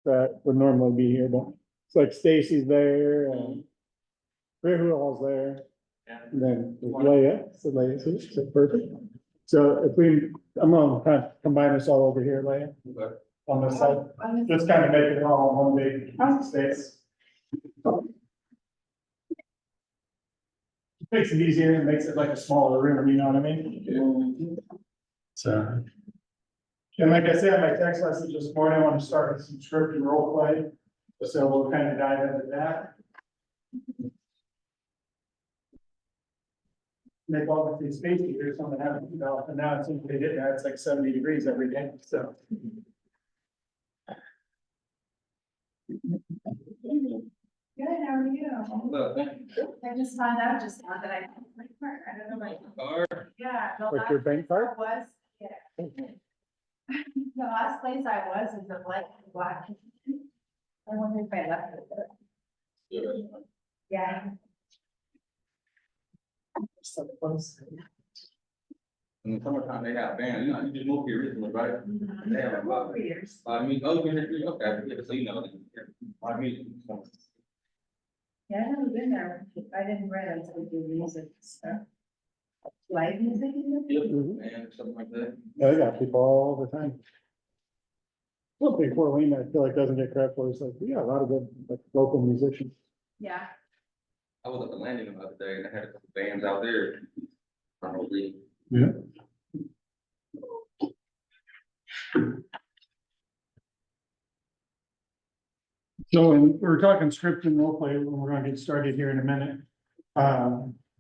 that would normally be here, but it's like Stacy's there and who all's there. Yeah. And then Leia's, so perfect. So if we, I'm gonna kind of combine this all over here, Leia, Okay. on this side, just kind of make it all one big space. Makes it easier and makes it like a smaller room, you know what I mean? So. And like I said, in my text message this morning, I want to start with some script and role play. So we'll kind of dive into that. Make all of these space heaters, something haven't developed, and now it seems they hit that, it's like 70 degrees every day, so. Good, how are you? I just found out just now that I have my card. I don't know my. Car. Yeah. the Like your last bank place card? I was, yeah. The last place I was is the black. I wonder if I left it. Yeah. So close. In the summertime, they have bands, you know, you just moved here recently, right? They have, For years. I mean, oh, you're here, okay, yeah, so you know, my music. Yeah, I've never been there. I didn't realize they do music stuff. Live music? Yep, Mhm. and something like that. Yeah, they got people all the time. One thing Fort Wayne, I feel like doesn't get credit for is like, we got a lot of good, like, local musicians. Yeah. I was at the landing the other day and I had a couple bands out there. Probably. Yeah. So when we're talking script and role play, we're gonna get started here in a minute.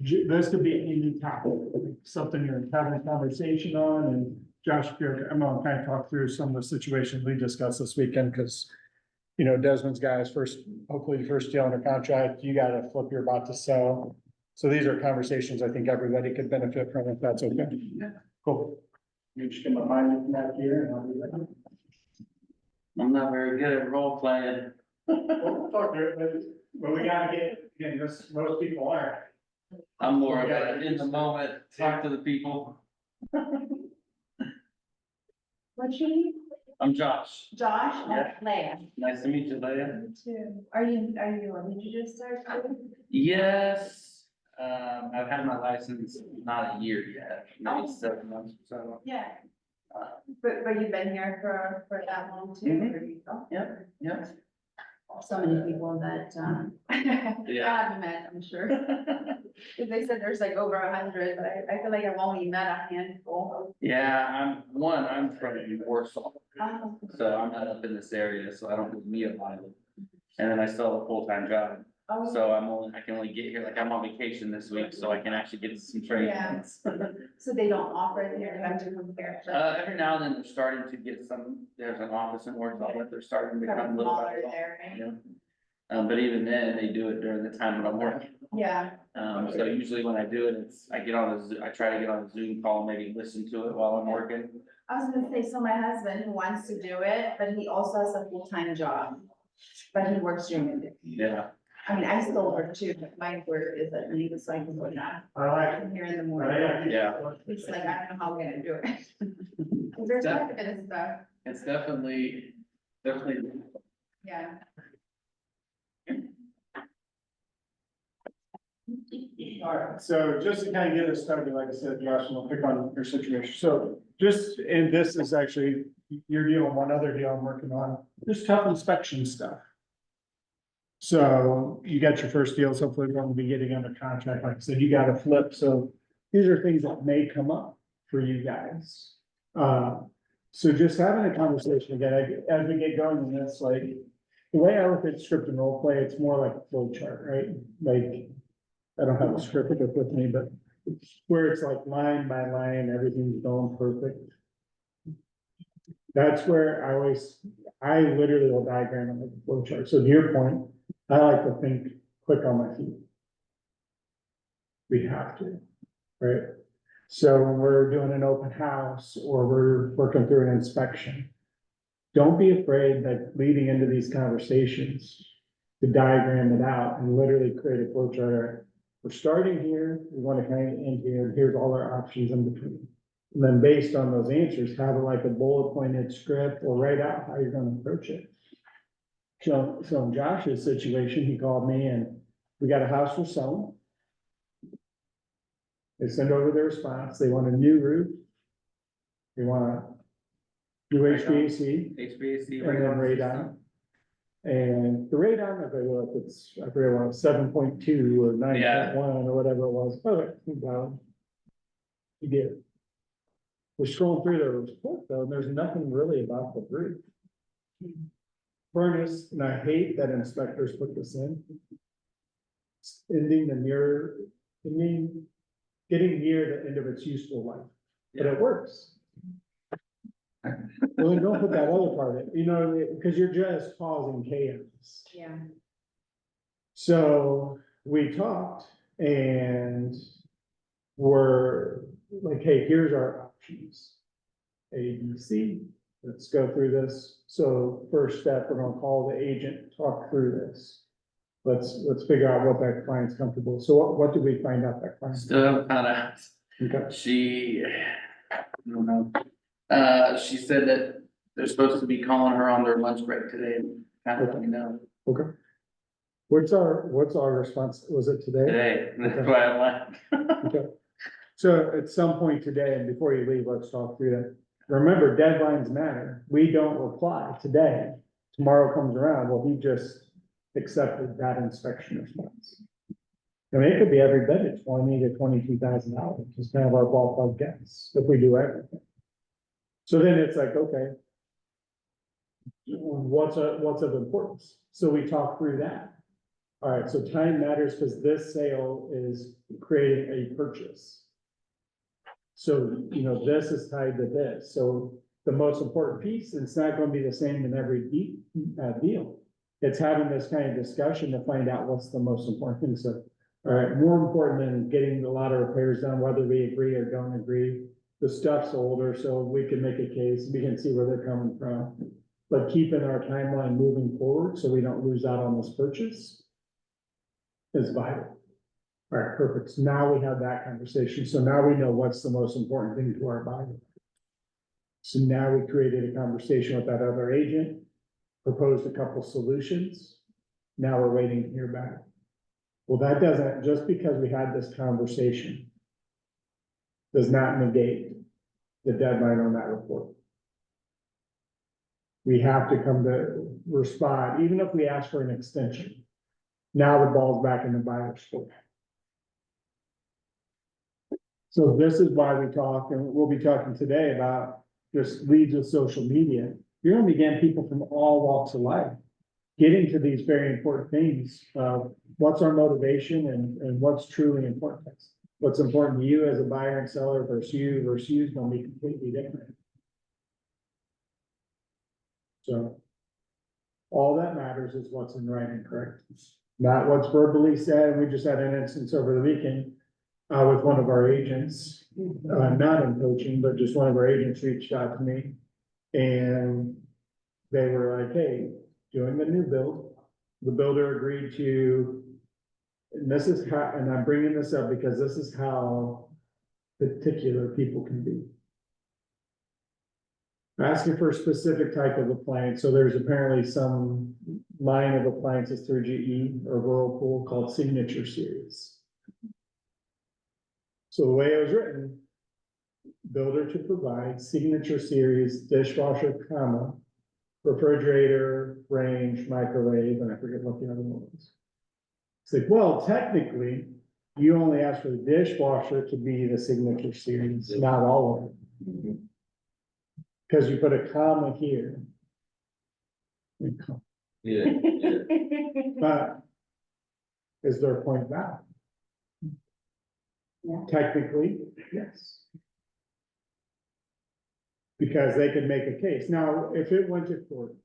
This could be any topic, something you're having a conversation on, and Josh, I'm gonna kind of talk through some of the situations we discussed this weekend, because you know, Desmond's got his first, hopefully first deal under contract, you got a flip you're about to sell. So these are conversations I think everybody could benefit from, if that's okay. Cool. You just get my mind from that here and I'll be ready. I'm not very good at role playing. We'll talk to it, but we gotta get, again, this, most people aren't. I'm more of a in the moment, talk to the people. What's your name? I'm Josh. Josh Yeah. or Leia? Nice to meet you, Leia. Me too. Did you just start? Yes, I've had my license not a year yet, maybe 7 months or so. Yeah, Uh, but you've been here for that long too? Mhm. or you- oh, Yep, yep. So many people that, I Yeah. haven't met, I'm sure. Cause they said there's like over 100, but I feel like I've only met a handful. Yeah, I'm from Warsaw, Um, so I'm not up in this area, so I don't meet a lot of them. And then I still have a full-time job, oh, so I can only get here, like I'm on vacation this week, so I can actually get some training. Yeah. So they don't offer it here, you have to come here. Every now and then they're starting to get some, there's an office in Warsaw, but they're starting to become a little Smaller bit. there, right? Yeah. But even then, they do it during the time when I'm working. Yeah, So usually when I do it, I try to get on a Zoom call, maybe listen to it while I'm working. I was gonna say, so my husband who wants to do it, but he also has a full-time job. But he works during the day. Yeah, I mean, I still work too, but my work is at night, so I can go down. All right. I'm here in the morning. Yeah. It's like, I don't know how we're gonna do it. There's quite a bit of stuff, it's definitely. yeah. All right, so just to kind of get us started, like I said, Josh, and I'll pick on your situation. So just, and this is actually your deal and one other deal I'm working on, just tough inspection stuff. So you got your first deals, hopefully we're going to be getting under contract. Like I said, you got a flip. So these are things that may come up for you guys. So just having a conversation again, as we get going in this, like, the way I look at script and role play, it's more like a flow chart, right? Like, I don't have a script with me, but where it's like line by line, everything's going perfect. That's where I literally will diagram it like a flow chart. So to your point, I like to think quick on my feet. We have to, right? So when we're doing an open house or we're working through an inspection, don't be afraid that leading into these conversations to diagram it out and literally create a flow chart. We're starting here, we want to kind of end here, here's all our options in between. And then based on those answers, have like a bullet pointed script or write out how you're gonna approach it. So in Josh's situation, he called me and we got a house for selling. They send over their response, they want a new roof. They want a new HVAC HVAC. and then radon. And the radon, okay, well, if it's, I forget what, 7.2 or 9.1 or whatever it was, you get it. We're scrolling through their report though, and there's nothing really about the roof. Furnace, and I hate that inspectors put this in. It's getting near the end of its useful life, but it works. Well, then don't put that other part in, you know, because you're just causing chaos. Yeah. So we talked and we're like, hey, here's our options. A, B, C, let's go through this. So first step, we're gonna call the agent, talk through this. Let's figure out what that client's comfortable. So what did we find out that client? Still haven't found out. Okay. She, I don't know. She said that they're supposed to be calling her on their lunch break today and kind of let me know Okay. What's our response? Was it today? today. That's Okay. why I'm like. Okay. So at some point today, and before you leave, let's talk through that. Remember, deadlines matter. We don't reply today. Tomorrow comes around, well, he just accepted that inspection response. I mean, it could be every bit of $20,000 to $22,000, just kind of our ballpark guess, if we do everything. So then it's like, okay, what's of importance? So we talk through that. All right, so time matters because this sale is creating a purchase. So, you know, this is tied to this. So the most important piece, it's not going to be the same in every deal. It's having this kind of discussion to find out what's the most important thing. So, all right, more important than getting a lot of repairs done, whether we agree or don't agree. The stuff's older, so we can make a case, we can see where they're coming from. But keeping our timeline moving forward so we don't lose out on this purchase is vital. All right, perfect. So now we have that conversation. So now we know what's the most important thing to our buyer. So now we created a conversation with that other agent, proposed a couple solutions. Now we're waiting to hear back. Well, that doesn't, just because we had this conversation does not negate the deadline on that report. We have to come to respond, even if we ask for an extension. Now the ball's back in the buyer's court. So this is why we talk, and we'll be talking today about just leads with social media. You're gonna be getting people from all walks of life, getting to these very important things. What's our motivation and what's truly important to us? What's important to you as a buyer and seller versus you is gonna be completely different. So all that matters is what's in writing, correct? Not what's verbally said. We just had an instance over the weekend with one of our agents, not in coaching, but just one of our agents reached out to me. And they were like, hey, doing the new build, the builder agreed to, and this is how, and I'm bringing this up because this is how particular people can be. Asking for a specific type of appliance. So there's apparently some line of appliances through GE or Whirlpool called Signature Series. So the way it was written, builder to provide Signature Series dishwasher, comma, refrigerator, range, microwave, and I forget what the other one was. It's like, well, technically, you only ask for the dishwasher to be the Signature Series, not all of it. Because you put a comma here. Yeah. But is there a point value? Yeah. Technically, yes. Because they could make a case. Now, if it went to court,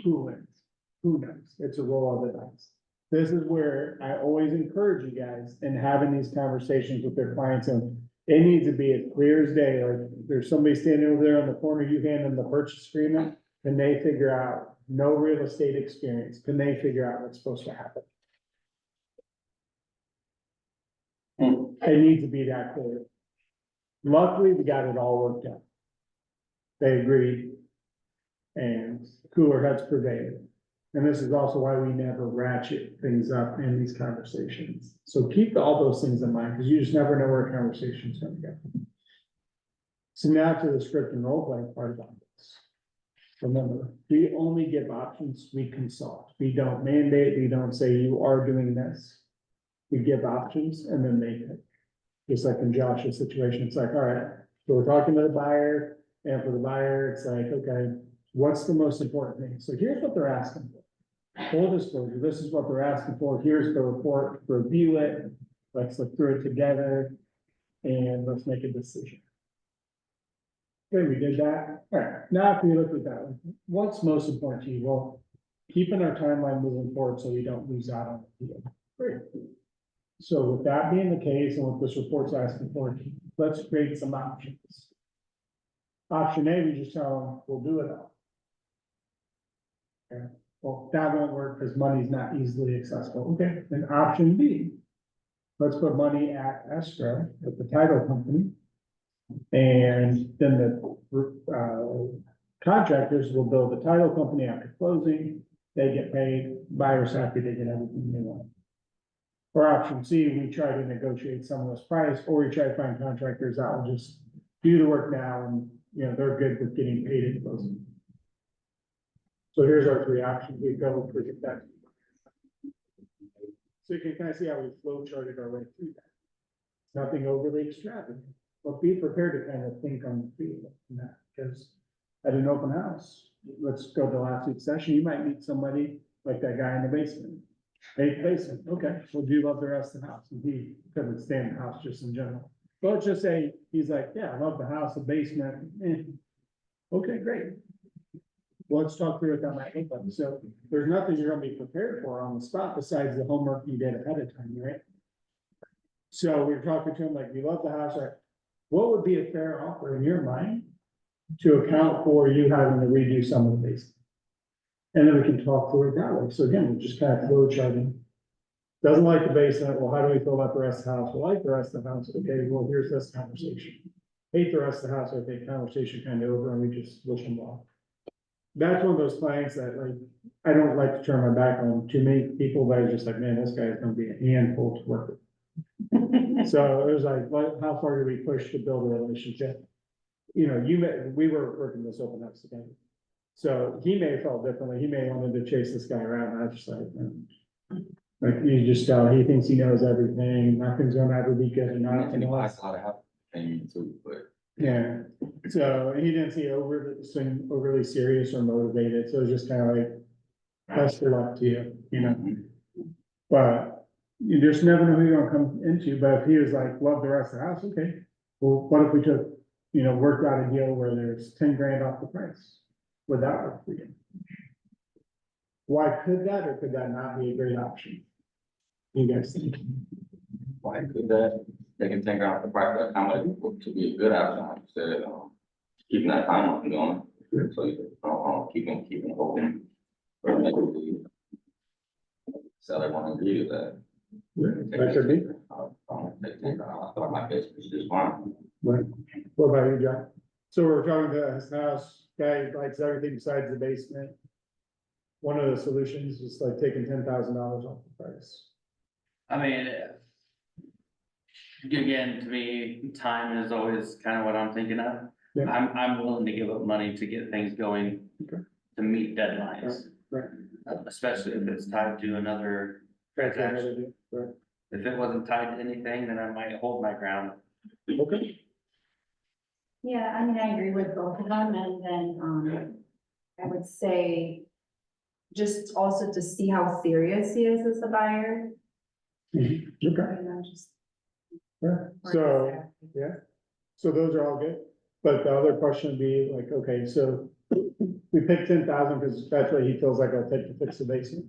who wins? Who knows? It's a roll of the dice. This is where I always encourage you guys in having these conversations with their clients, and it needs to be as clear as day. Like there's somebody standing over there on the corner, you hand them the purchase agreement, and they figure out no real estate experience. Can they figure out what's supposed to happen? It needs to be that clear. Luckily, we got it all worked out. They agreed. And cooler heads prevail. And this is also why we never ratchet things up in these conversations. So keep all those things in mind, because you just never know where a conversation's gonna go. So now to the script and role play part about this. Remember, we only give options, we consult. We don't mandate, we don't say you are doing this. We give options and then they pick. Just like in Josh's situation, it's like, all right, so we're talking to the buyer, and for the buyer, it's like, okay, what's the most important thing? So here's what they're asking for. Full disclosure, this is what they're asking for. Here's the report, review it. Let's look through it together and let's make a decision. Okay, we did that. All right, now if we look at that, what's most important to you? Well, keeping our timeline moving forward so we don't lose out on the deal. Great. So with that being the case, and what this report's asking for, let's create some options. Option A, we just tell them, we'll do it all. Okay, well, that won't work because money's not easily accessible. Okay, then option B, let's put money at escrow at the title company. And then the contractors will build the title company after closing. They get paid, buyer's happy, they get everything they want. Or option C, we try to negotiate some of this price, or we try to find contractors that will just do the work now and, you know, they're good with getting paid at closing. So here's our three options. We've got to predict that. So you can kind of see how we flow charted our way through that. Nothing overly extravagant, but be prepared to kind of think on the field in that, because at an open house, let's go to last week's session, you might meet somebody like that guy in the basement. Hey, basement, okay, well, do you love the rest of the house? And he couldn't stand the house just in general. But let's just say, he's like, yeah, I love the house, the basement, okay, great. Well, let's talk through it down that income. So there's nothing you're gonna be prepared for on the spot besides the homework you did ahead of time, right? So we're talking to him like, you love the house, right? What would be a fair offer in your mind to account for you having to redo some of the basement? And then we can talk through it that way. So again, we're just kind of flow charting. Doesn't like the basement, well, how do we feel about the rest of the house? Well, like the rest of the house, okay, well, here's this conversation. Hate the rest of the house, okay, conversation kind of over, and we just wish them well. That's one of those clients that, like, I don't like to turn my back on too many people, but it's just like, man, this guy is gonna be a handful to work with. So it was like, how far do we push to build a relationship? You know, we were working this open house together. So he may have felt differently. He may have wanted to chase this guy around. I was just like you just tell, he thinks he knows everything. Nothing's gonna ever be good enough. And I saw that happen too, but. Yeah, so he didn't see overly serious or motivated. So it was just kind of like, best of luck to you, you know? But you just never know who you're gonna come into. But if he was like, love the rest of the house, okay. Well, what if we took, you know, worked out a deal where there's 10 grand off the price? Would that work for you? Why could that or could that not be a great option? You guys think? Why could that, they can take out the price, that kind of like, to be a good option, instead of keeping that timeline going. So you keeping open. Or maybe seller want to agree with that. That could be. I thought my business is just fine. Right. What about you, John? So we're talking to his house, guy likes everything besides the basement. One of the solutions is like taking $10,000 off the price. I mean, again, to me, time is always kind of what I'm thinking of. Yeah. I'm willing to give up money to get things going, Okay. to meet deadlines. Right. Especially if it's tied to another transaction. Right. If it wasn't tied to anything, then I might hold my ground. Okay. Yeah, I mean, I agree with both of them, and then, I would say, just also to see how serious he is as a buyer. Okay. You know, just. Yeah. So, yeah. So those are all good. But the other question would be like, okay, so we picked 10,000 because that's what he feels like I'll take to fix the basement.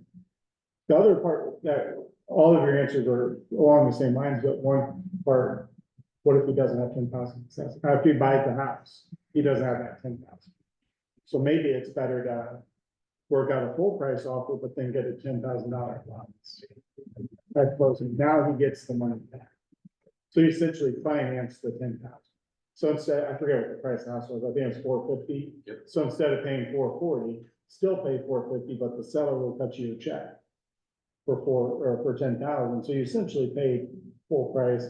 The other part that all of your answers are along the same lines, but one part, what if he doesn't have 10,000 success? After he buys the house, he doesn't have that 10,000. So maybe it's better to work out a full price offer, but then get a $10,000 allowance at closing. Now he gets the money back. So he essentially financed the 10,000. So instead, I forget what the price of the house was, I think it's 450. Yep. So instead of paying 440, still pay $450, but the seller will cut you a check for 10,000, so you essentially paid full price.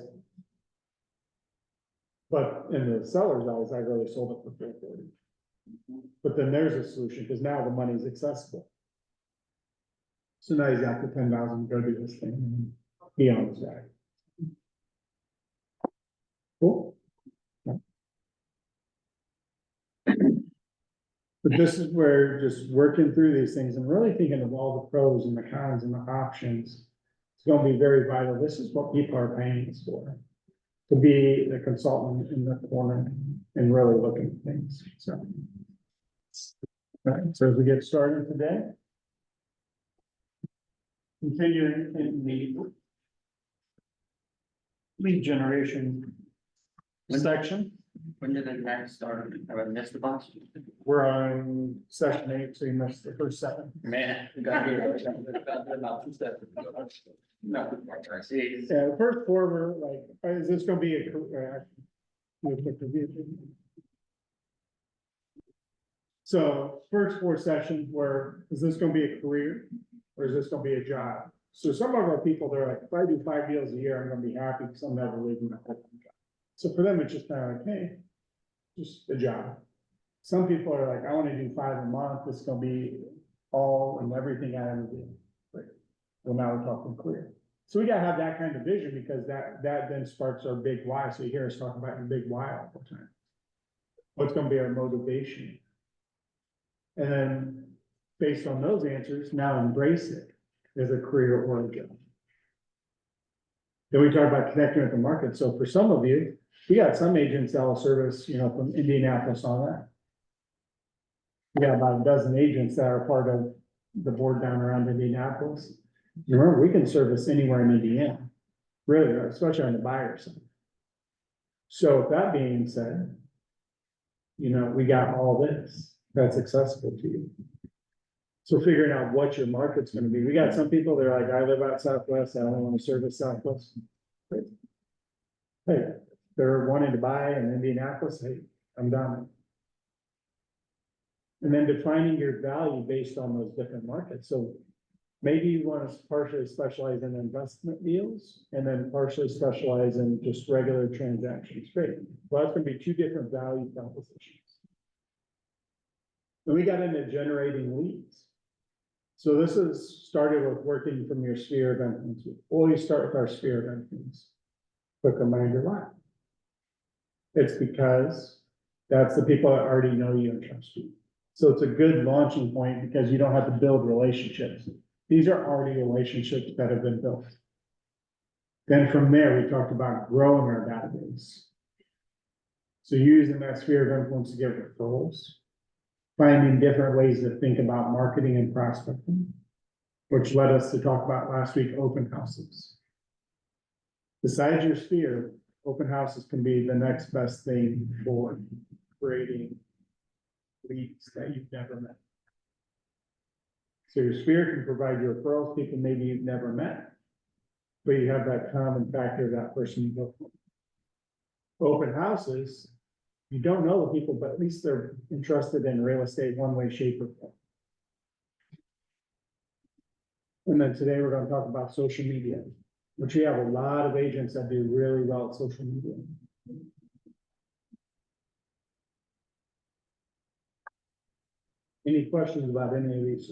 But in the seller's eyes, I really sold it for $440. But then there's a solution, because now the money's accessible. So now he's got the 10,000 to go do this thing, and be on his way. Cool. But this is where just working through these things and really thinking of all the pros and the cons and the options. It's gonna be very vital. This is what people are paying us for. To be the consultant in the corner and really look at things, so. All right, so as we get started today. Continuing in the lead generation section. When did the next start? Have I missed the bunch? We're on session 8, so you missed the first 7. Man, we got here. About 2 steps. No, I see. Yeah, the first 4 were like, is this gonna be a? Real quick review. So first 4 sessions were, is this gonna be a career or is this gonna be a job? So some of our people, they're like, if I do 5 deals a year, I'm gonna be happy because I'm never leaving my full-time job. So for them, it's just kind of like, hey, just a job. Some people are like, I wanna do 5 a month, it's gonna be all and everything I ever do. Like, well, now we're talking career. So we gotta have that kind of vision because that then sparks our big why. So you hear us talk about your big why all the time. What's gonna be our motivation? And then based on those answers, now embrace it as a career or a job. Then we talk about connecting with the market. So for some of you, we got some agents that will service, from Indianapolis on that. We got about a dozen agents that are part of the board down around Indianapolis. Remember, we can service anywhere in Indiana, really, especially on the buyer side. So with that being said, we got all this that's accessible to you. So figuring out what your market's gonna be. We got some people, they're like, I live out Southwest, I only want to service Southwest. Great. Hey, they're wanting to buy in Indianapolis, hey, I'm done. And then defining your value based on those different markets. So maybe you want to partially specialize in investment deals and then partially specialize in just regular transactions. Great. Well, that's gonna be 2 different value propositions. Then we got into generating leads. So this is started with working from your sphere of influence. We always start with our sphere of influence. Quick reminder why. It's because that's the people that already know you and trust you. So it's a good launching point because you don't have to build relationships. These are already relationships that have been built. Then from there, we talked about growing our database. So using that sphere of influence to get referrals, finding different ways to think about marketing and prospecting, which led us to talk about last week, open houses. Besides your sphere, open houses can be the next best thing for creating leads that you've never met. So your sphere can provide you referrals, people maybe you've never met, but you have that common factor of that person you go for. Open houses, you don't know the people, but at least they're interested in real estate one way, shape, or form. And then today we're going to talk about social media, which we have a lot of agents that do really well at social media. Any questions about any of these?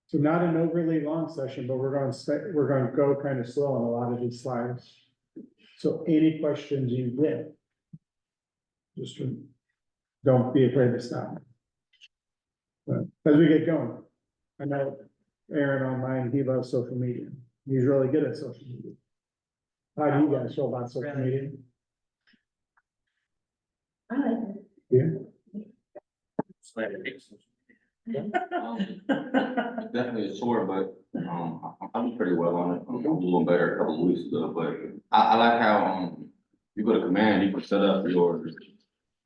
So not an overly long session, but we're going to go kind of slow on a lot of these slides. So any questions you get, just don't be afraid to stop. But as we get going, I know Aaron online, he loves social media. He's really good at social media. How do you guys feel about social media? I like it. Yeah. Definitely a chore, but, I'm pretty well on it. I'm a little better a couple of weeks ago, but I like how, you go to command, you can set up your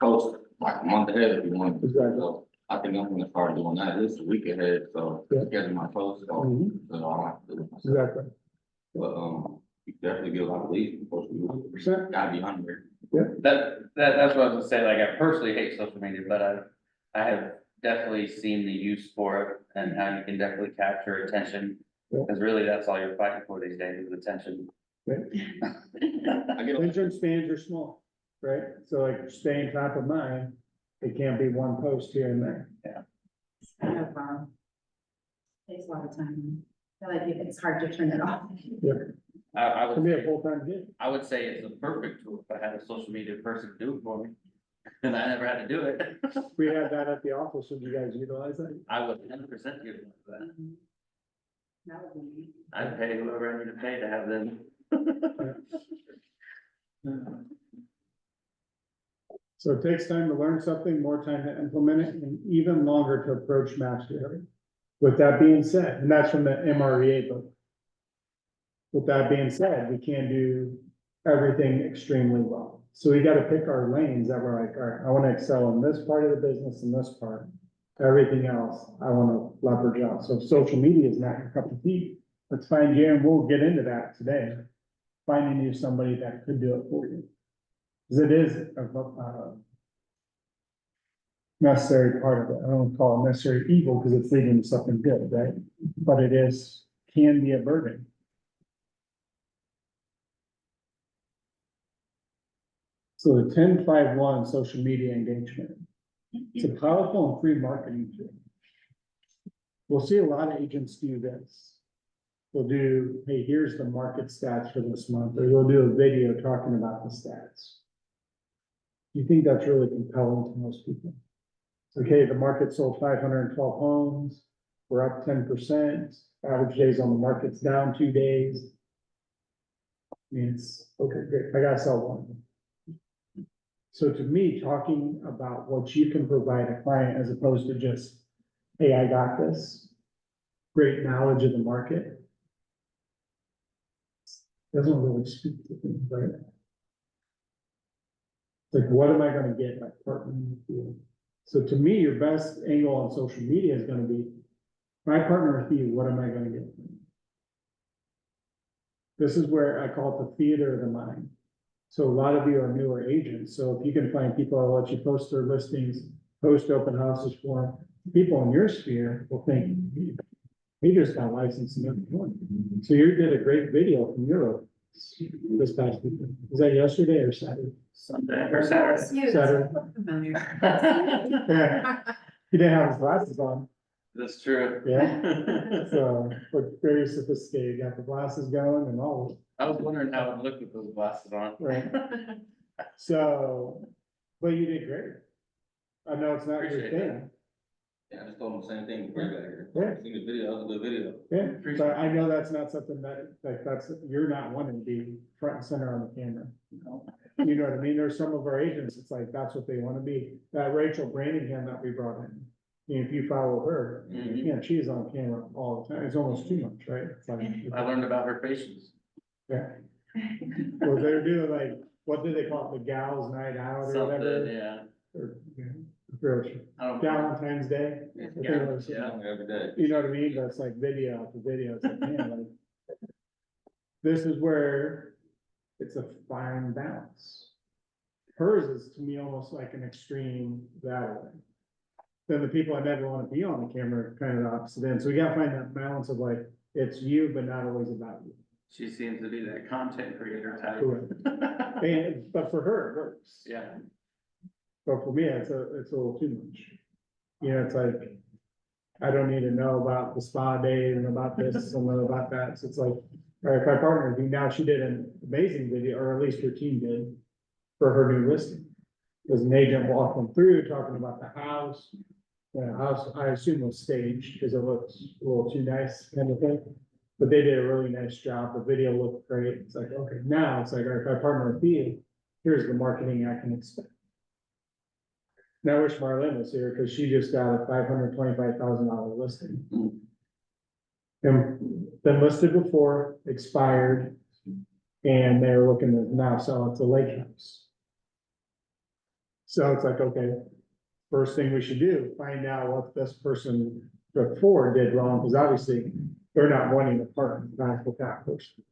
post like a month ahead if you want. Exactly. So I think I'm gonna start doing that. This is a week ahead, so Yeah. schedule my posts, so Mhm. I don't have to do it myself. Exactly. But, you definitely get a lot of leads, because you 100%. gotta be hungry. That's what I was gonna say, like, I personally hate social media, but I have definitely seen the use for it and how you can definitely capture attention. Yeah. Because really, that's all you're fighting for these days is attention. I get a- Attention spans are small, right? So like staying top of mind, it can't be one post here and there. It's kind of, takes a lot of time. I feel like it's hard to turn it off. I It can would be a say, full-time gig. I would say it's a perfect tool if I had a social media person do it for me. And I never had to do it. We had that at the office. Would you guys utilize that? I would 100% give them that. That would be me. I'd pay whoever I need to pay to have them. So it takes time to learn something, more time to implement it, and even longer to approach mastery. With that being said, and that's from the MREA book. With that being said, we can't do everything extremely well. So we gotta pick our lanes that we're like, all right, I wanna excel in this part of the business and this part. Everything else, I wanna leverage out. So if social media is not your cup of tea, let's find you, and we'll get into that today. Finding you somebody that could do it for you. Cause it is a necessary part of it. I don't call it necessary evil because it's leading to something good, right? But it is, can be a burden. So the 10-5-1 social media engagement. It's a powerful and free marketing tool. We'll see a lot of agents do this. They'll do, hey, here's the market stats for this month, or they'll do a video talking about the stats. You think that's really compelling to most people? Okay, the market sold 512 homes, we're up 10%, average days on the market's down 2 days. I mean, it's, okay, great, I gotta sell one. So to me, talking about what you can provide a client as opposed to just, hey, I got this, great knowledge of the market, doesn't really speak to things, right? Like, what am I gonna get by partnering with you? So to me, your best angle on social media is gonna be, if I partner with you, what am I gonna get? This is where I call it the theater of the mind. So a lot of you are newer agents, so if you can find people that'll let you post their listings, post open houses for them, people in your sphere will think, he just got licensed in Illinois. So you did a great video from Europe this past weekend. Was that yesterday or Saturday? Sunday or Saturday. Saturday. Familiar. Yeah, he didn't have his glasses on, That's true. yeah, so, but very sophisticated, got the glasses going and all, I was wondering how it looked with those glasses on. right? So, but you did great. I know it's not your Appreciate thing, Yeah, I just told him the same thing before you got here. Yeah. Seen the video, that was a good video. yeah, but I know that's not something that, like, that's, you're not wanting to be front and center on the camera. You know what I mean? There's some of our agents, it's like, that's what they wanna be. That Rachel Branningham that we brought in, if you follow her, Mhm. yeah, she's on camera all the time. It's almost too much, right? It's like, I learned about her patience. yeah. Well, they're doing like, what do they call it? The gals night out or Something, whatever? yeah. Or, yeah, approach. I don't. Valentine's Day. Yeah, I think it was, Yeah. Every day. You know what I mean? That's like video after video. It's like, man, like. This is where it's a fine balance. Hers is to me almost like an extreme that way. Then the people I never want to be on the camera are kind of the opposite end. So we gotta find that balance of like, it's you, but not always about you. She seems to be that content creator type. Correct. And, but for her, it works. Yeah. But for me, it's a little too much. You know, it's like, I don't need to know about the spa day and about this and about that. So it's like, all right, if I partner with you, now she did an amazing video, or at least her team did, for her new listing. There's an agent walked them through, talking about the house. The house, I assume was staged, because it looks a little too nice kind of thing. But they did a really nice job. The video looked great. It's like, okay, now it's like, all right, if I partner with you, here's the marketing I can expect. Now I wish Marlene was here, because she just got a $525,000 listing. And been listed before, expired, and they're looking to now sell it to Lake House. So it's like, okay, first thing we should do, find out what this person before did wrong, because obviously they're not wanting to partner back with that person.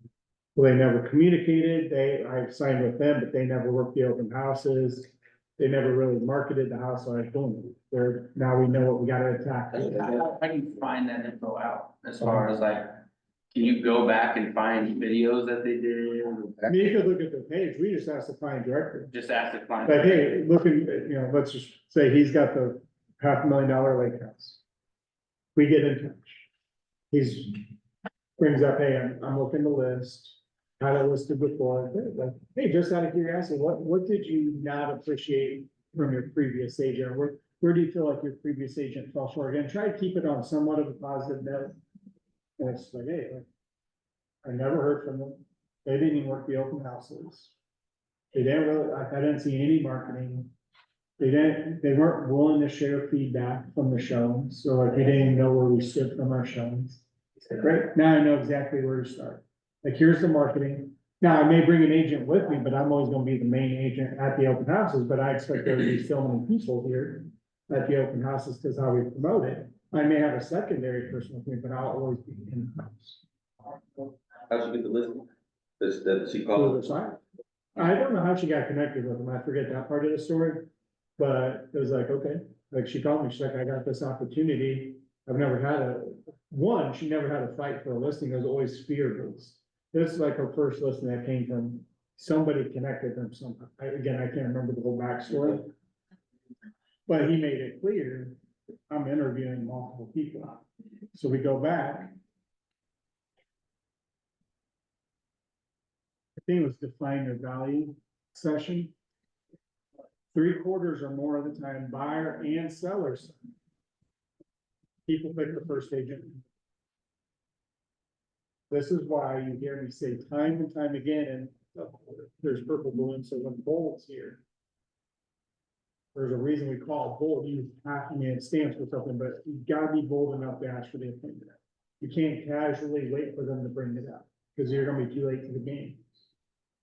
Well, they never communicated, I signed with them, but they never worked the open houses. They never really marketed the house, so I told them, now we know what we gotta attack. I can find that info out as far as like, can you go back and find videos that they did? I mean, you could look at the page, we just asked the client director, Just ask the client. like, hey, looking, let's just say he's got the $500,000 lake house. We get in touch. He's, brings up, hey, I'm looking to list, had it listed before, like, hey, just out of curiosity, what did you not appreciate from your previous agent? Where do you feel like your previous agent fell short? Again, try to keep it on somewhat of a positive note. And it's like, hey, I never heard from them. They didn't even work the open houses. They didn't really, I didn't see any marketing. They weren't willing to share feedback from the showings, so like, we didn't even know where we stood from our showings. Great, now I know exactly where to start. Like, here's the marketing. Now, I may bring an agent with me, but I'm always gonna be the main agent at the open houses, but I expect there to be so many people here at the open houses, because how we promote it. I may have a secondary person with me, but I'll always be in the house. How'd you get the listing? That she Through called? the side. I don't know how she got connected with him. I forget that part of the story. But it was like, okay, like she called me, she's like, I got this opportunity. I've never had she never had a fight for a listing. It was always fear-based. This is like her first listing that came from somebody connected them somehow. Again, I can't remember the whole backstory. But he made it clear, I'm interviewing multiple people. So we go back. I think it was define your value session. 3/4 or more of the time, buyer and sellers. People pick the first agent. This is why you hear me say time and time again, and there's purple balloons, so when bold's here. There's a reason we call it bold. It stands for something, but you gotta be bold enough to ask for the opinion. You can't casually wait for them to bring it up, because you're gonna be too late to the game.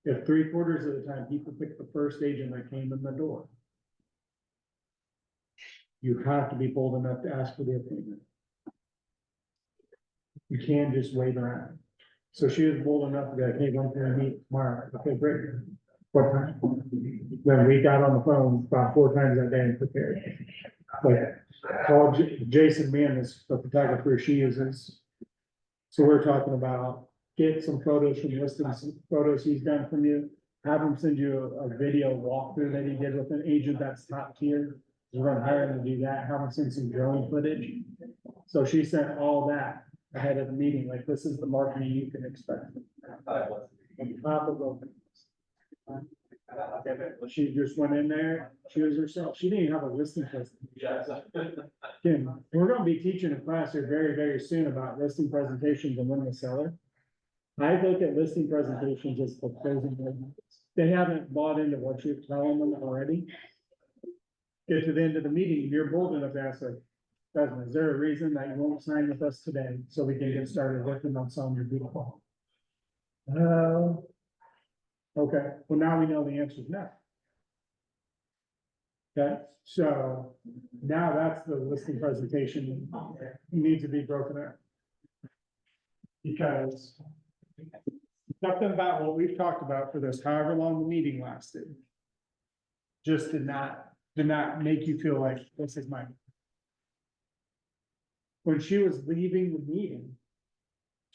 If 3/4 of the time people pick the first agent that came in the door. You have to be bold enough to ask for the opinion. You can't just wait around. So she was bold enough to be like, hey, when can I meet tomorrow? Okay, great. What time? Then we got on the phone about 4 times that day and prepared. Like, called Jason Mann is the photographer she uses. So we're talking about get some photos from listings, some photos he's done from you. Have him send you a video walkthrough that he did with an agent that's top tier. We're gonna hire him to do that, have him send some drone footage. So she sent all that ahead of the meeting, like, this is the marketing you can expect. She just went in there, she was herself, she didn't even have a listing presentation. Again, we're gonna be teaching a class here very, very soon about listing presentations and when the seller. I look at listing presentations as for closing arguments. They haven't bought into what you're telling them already. Get to the end of the meeting, you're bold enough to ask, like, Desmond, is there a reason that you won't sign with us today so we can get started working on selling your beautiful home? Okay, well, now we know the answer is no. Okay, so now that's the listing presentation needs to be broken out. Because something about what we've talked about for this, however long the meeting lasted, just did not make you feel like this is my. When she was leaving the meeting,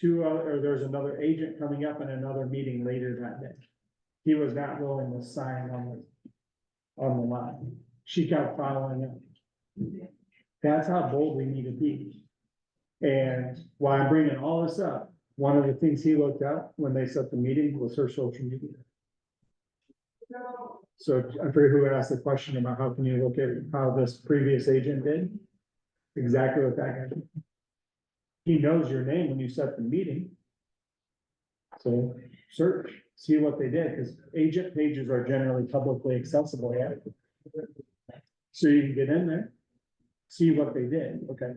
there's another agent coming up in another meeting later that day. He was not willing to sign on the line. She kept following up. That's how bold we need to be. And while I'm bringing all this up, one of the things he looked at when they set the meeting was her social media. So I forget who asked the question about how can you look at how this previous agent did? Exactly what that guy did. He knows your name when you set the meeting. So search, see what they did, because agent pages are generally publicly accessible. Yeah. So you can get in there, see what they did. Okay.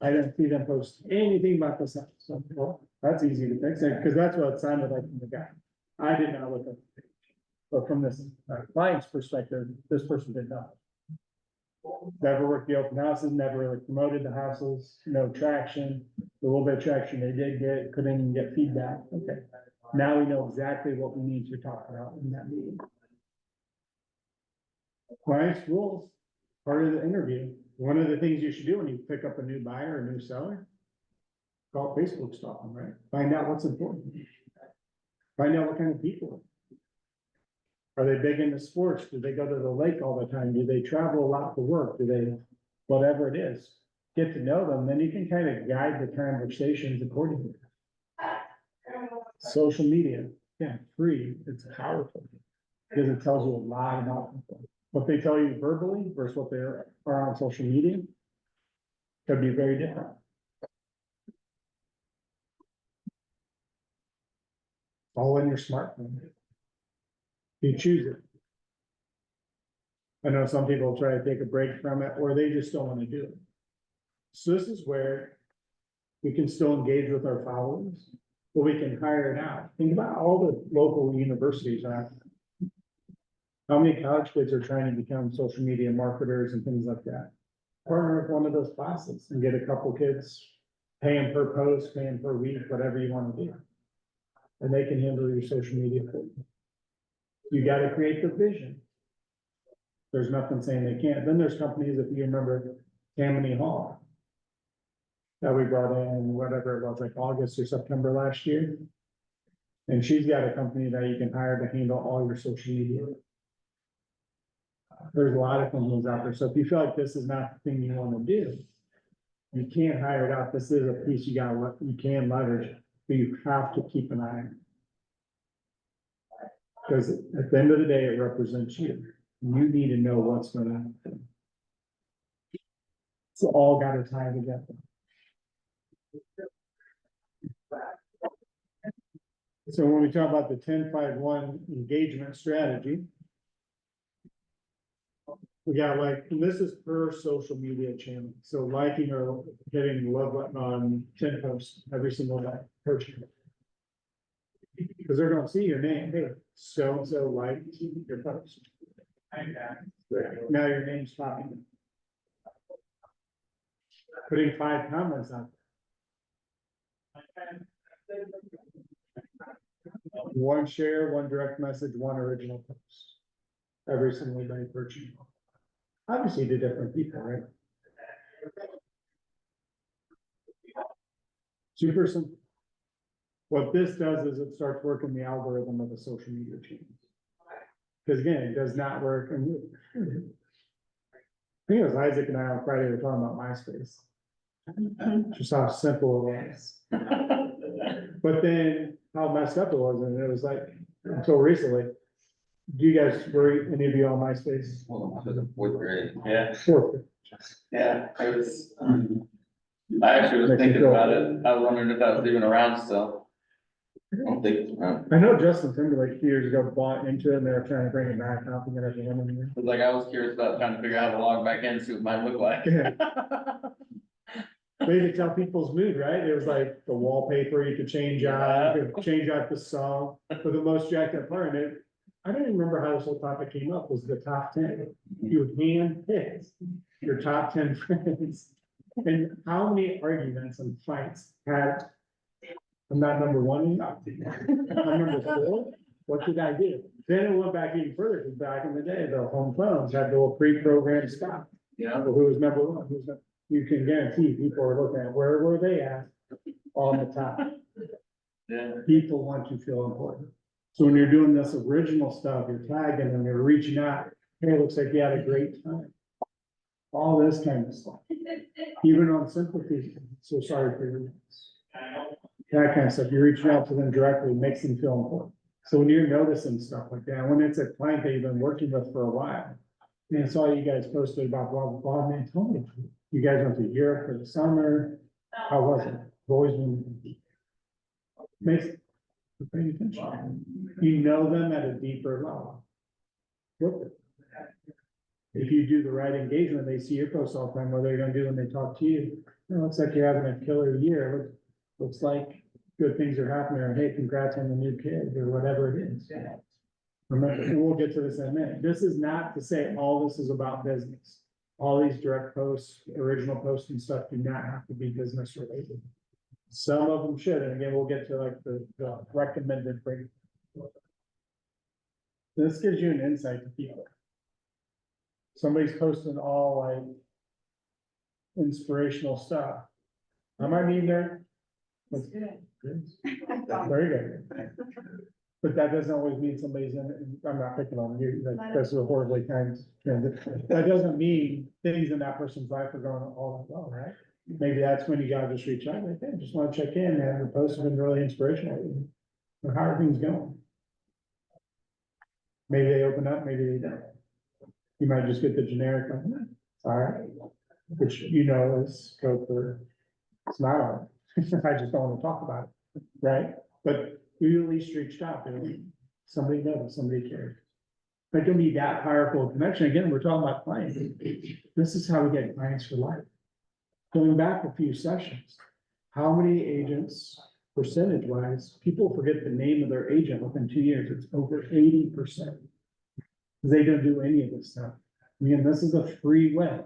I didn't see them post anything about this. So, well, that's easy to fix it because that's what it sounded like from the guy. I did not look at it. But from this client's perspective, this person did not. Never worked the open houses, never really promoted the houses, no traction. The little bit of traction they did get, couldn't even get feedback. Okay. Now we know exactly what we need to talk about in that meeting. Client's rules, part of the interview, one of the things you should do when you pick up a new buyer, a new seller. Call Facebook stalking, right? Find out what's important. Find out what kind of people. Are they big into sports? Do they go to the lake all the time? Do they travel a lot for work? Do they, whatever it is, get to know them, then you can kind of guide the conversations accordingly. Social media, yeah, free, it's powerful. Because it tells you a lot about people. What they tell you verbally versus what they are on social media could be very different. All in your smartphone. You choose it. I know some people try to take a break from it, or they just don't want to do it. So this is where we can still engage with our followers, but we can hire it out. Think about all the local universities out there. How many college kids are trying to become social media marketers and things like that? Partner with one of those classes and get a couple kids, pay them per post, pay them per week, whatever you want to do. And they can handle your social media for you. You got to create the vision. There's nothing saying they can't. Then there's companies, if you remember, Tammany Hall. That we brought in, whatever it was, like August or September last year. And she's got a company that you can hire to handle all your social media. There's a lot of companies out there. So if you feel like this is not the thing you want to do, you can't hire it out. This is a piece you can leverage, but you have to keep an eye on it. Because at the end of the day, it represents you. You need to know what's going to happen. It's all got to tie together. So when we talk about the 10-5-1 engagement strategy, we got and this is per social media channel. So liking or hitting the love button on 10 posts every single day. Because they're gonna see your name, hey, so-and-so liked your post. Now your name's popping. Putting 5 comments on. One share, one direct message, one original post. Every single day per channel. Obviously to different people, right? Super simple. What this does is it starts working the algorithm of the social media channels. Because again, it does not work. And I think it was Isaac and I on Friday were talking about MySpace. Just how simple it was. But then how messed up it was, and it was like until recently. Do you guys were any of you on MySpace? Well, I was in 4th grade. Yeah. Sure. Yeah, I was, I actually was thinking about it. I was wondering if that was even around still. I don't think it's around. I know Justin Timberlake a few years ago bought into it and they were trying to bring it back. I don't think it ever went anywhere. It was like, I was curious about trying to figure out how to log back in, see what mine looked like. Yeah. They could tell people's mood, right? It was like the wallpaper you could change out, you could change out the song. But the most jacked up part of it, I don't even remember how this whole topic came up, was the top 10. You would hand pick your top 10 friends. And how many arguments and fights had, I'm not number 1, I'm number 4. What did I do? Then it went back even further, because back in the day, the home phones had the little pre-programmed stuff. Yeah. Who was number 1? You can guarantee people are looking at where were they at on the top. Yeah. People want to feel important. So when you're doing this original stuff, you're tagging and you're reaching out, hey, it looks like you had a great time. All this kind of stuff. Even on sympathy, so sorry for your loss. That kind of stuff, you're reaching out to them directly, makes them feel important. So when you're noticing stuff like that, when it's a client that you've been working with for a while, and I saw you guys posted about blah, blah, blah, man, tell me, you guys went to Europe for the summer, how was it? Boys, makes paying attention. You know them at a deeper level. Look, if you do the right engagement, they see your posts all the time, what they're gonna do when they talk to you. It looks like you're having a killer year. Looks like good things are happening, or hey, congrats on the new kid, or whatever it is. Remember, and we'll get to this in a minute. This is not to say all this is about business. All these direct posts, original posts and stuff do not have to be business related. Some of them should, and again, we'll get to like the recommended rate. This gives you an insight to people. Somebody's posting all like inspirational stuff. I might mean there. It's good. Very good. But that doesn't always mean somebody's I'm not picking on you, like, that's a horribly times. That doesn't mean things in that person's life are going all that well, right? Maybe that's when you gotta just reach out, like, hey, just wanna check in, man, the post has been really inspirational. Or how are things going? Maybe they open up, maybe they don't. You might just get the generic, like, all right, which you know is go for smile. I just don't wanna talk about it, right? But you at least reached out, somebody knows, somebody cared. But don't be that powerful of connection. Again, we're talking about clients. This is how we get clients for life. Going back a few sessions, how many agents, percentage wise, people forget the name of their agent within 2 years? It's over 80%. They don't do any of this stuff. Again, this is a free way.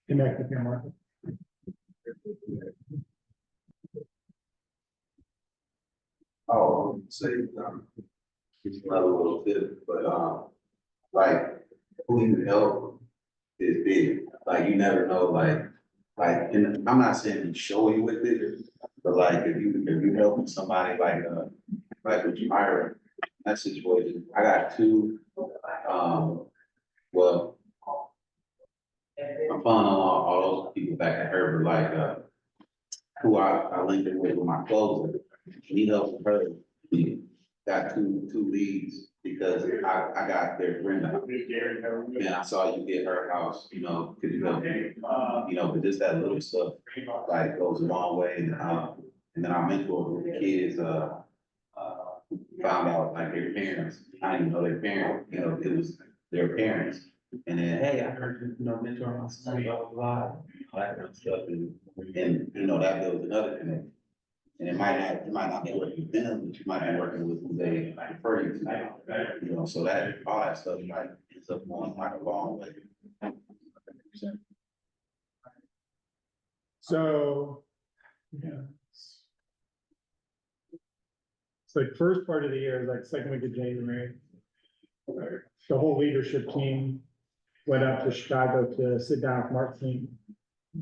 Connect with your market. Oh, say, it's another little tip, but, like, who you help is big, like, you never know, like, and I'm not saying to show you with it, but like, if you helping somebody like with Myra, that situation, I got two, well, I'm following all those people back at her, but like, who I linked in with my closer, he helped her, he got two leads because I got their friend house. And I saw you get her house, you know, could you help me? You know, but just that little stuff, like, goes a long way, and then I mentor with the kids, found out like their parents, I didn't even know their parents, you know, it was their parents. And then, hey, I heard you know, mentor my son, blah, blah, blah, all that kind of stuff, and you know, that builds another connection. And it might not be working with them, but you might be working with who they refer you to, you know, so that, all that stuff, like, ends up going like a long way. So, yeah. It's like first part of the year, like second week of January. The whole leadership team went up to Chicago to sit down with Mark King,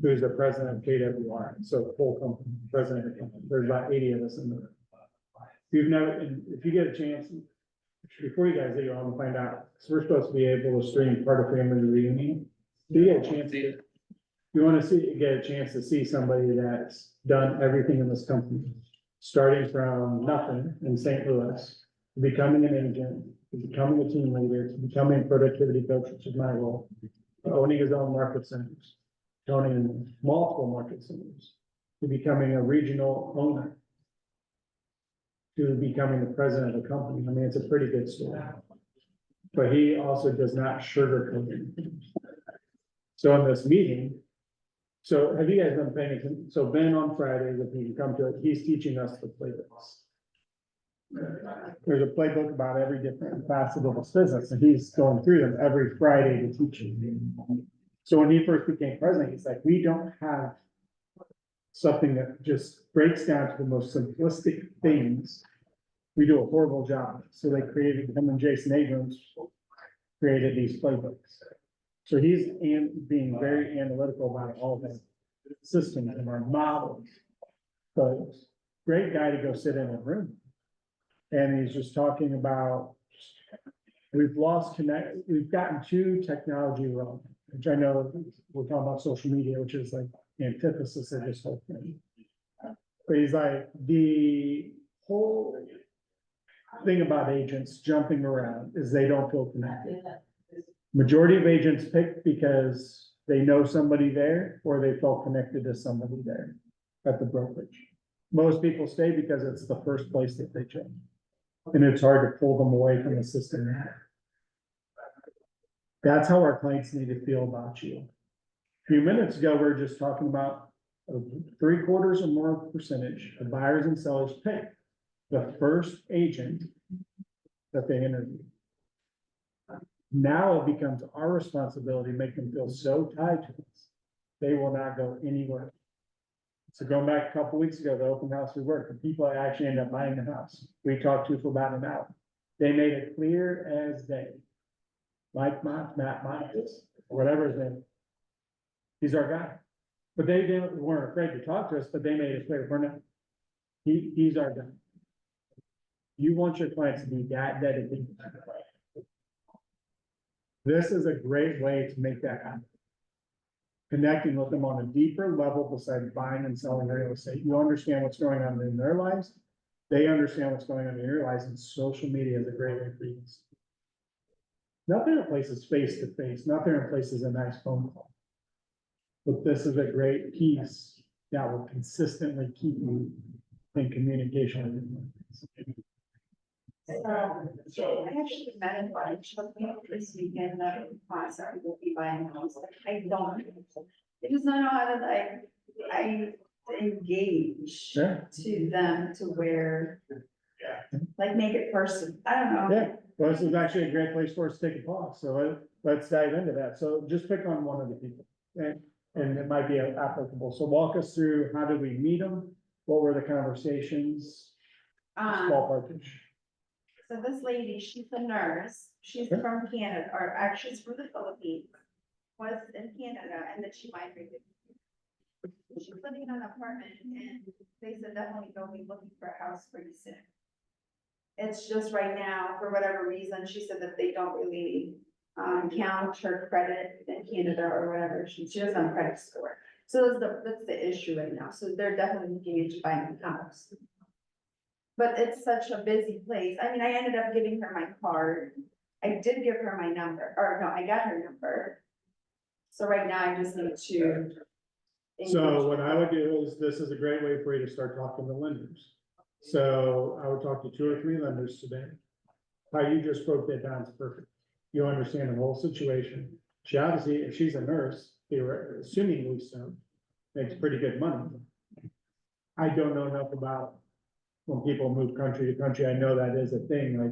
who's the president of KWR, so the whole company, president of the company, there's about 80 of us in the room. If you get a chance, before you guys leave, I want to find out, so we're supposed to be able to stream part of family reunion. Do you get a chance to, you want to get a chance to see somebody that's done everything in this company, starting from nothing in St. Louis, to becoming an agent, to becoming a team leader, to becoming a productivity coach, which is my role, to owning his own market centers, to owning multiple market centers, to becoming a regional owner, to becoming the president of the company. I mean, it's a pretty good story. But he also does not sugarcoat anything. So in this meeting, so have you guys been paying attention? So Ben on Friday, if you can come to it, he's teaching us the playbooks. There's a playbook about every different facet of his business, and he's going through them every Friday to teach you. So when he first became president, he's like, we don't have something that just breaks down to the most simplistic things. We do a horrible job. So they created, him and Jason Abrams created these playbooks. So he's being very analytical about all the systems and our models. But great guy to go sit in a room. And he's just talking about, we've gotten too technology wrong, which I know we're talking about social media, which is like the antithesis of this whole thing. But he's like, the whole thing about agents jumping around is they don't feel connected. Majority of agents pick because they know somebody there or they felt connected to somebody there at the brokerage. Most people stay because it's the first place that they change. And it's hard to pull them away from the system. That's how our clients need to feel about you. A few minutes ago, we were just talking about 3/4 or more percentage of buyers and sellers pick the first agent that they interview. Now it becomes our responsibility to make them feel so tied to us, they will not go anywhere. So going back a couple weeks ago, the open house we worked, the people that actually ended up buying the house, we talked to for about an hour. They made it clear as day. Mike Mott, Matt Mott, or whatever his name. He's our guy. But they weren't afraid to talk to us, but they made it clear, we're not. He's our guy. You want your clients to be that dedicated. This is a great way to make that happen. Connecting with them on a deeper level besides buying and selling real estate. You understand what's going on in their lives. They understand what's going on in your lives, and social media is a great way for you. Nothing replaces face to face, nothing replaces a nice phone call. But this is a great piece that will consistently keep you in communication. So I actually met a bunch of people this weekend that I will be buying a house. I just don't know how to I engage Yeah. to them to where, like, make it personal. I don't know. Yeah, well, this is actually a great place for us to take a pause, so let's dive into that. So just pick on one of the people. And it might be applicable. So walk us through, how did we meet them? What were the conversations? Ballpark-ish. So this lady, she's a nurse, she's from Canada, or actually she's from the Philippines, was in Canada, and then she migrated. She's living in an apartment, and they said definitely they'll be looking for a house pretty soon. It's just right now, for whatever reason, she said that they don't really count her credit in Canada or whatever, she doesn't have a credit score. So that's the issue right now, so they're definitely looking into buying a house. But it's such a busy place. I mean, I ended up giving her my card. I did give her my number, or no, I got her number. So right now I just need to. So what I would do is, this is a great way for you to start talking to lenders. So I would talk to 2 or 3 lenders today. How you just broke that down is perfect. You understand the whole situation. She obviously, if she's a nurse, assumingly so, makes pretty good money. I don't know enough about when people move country to country. I know that is a thing, like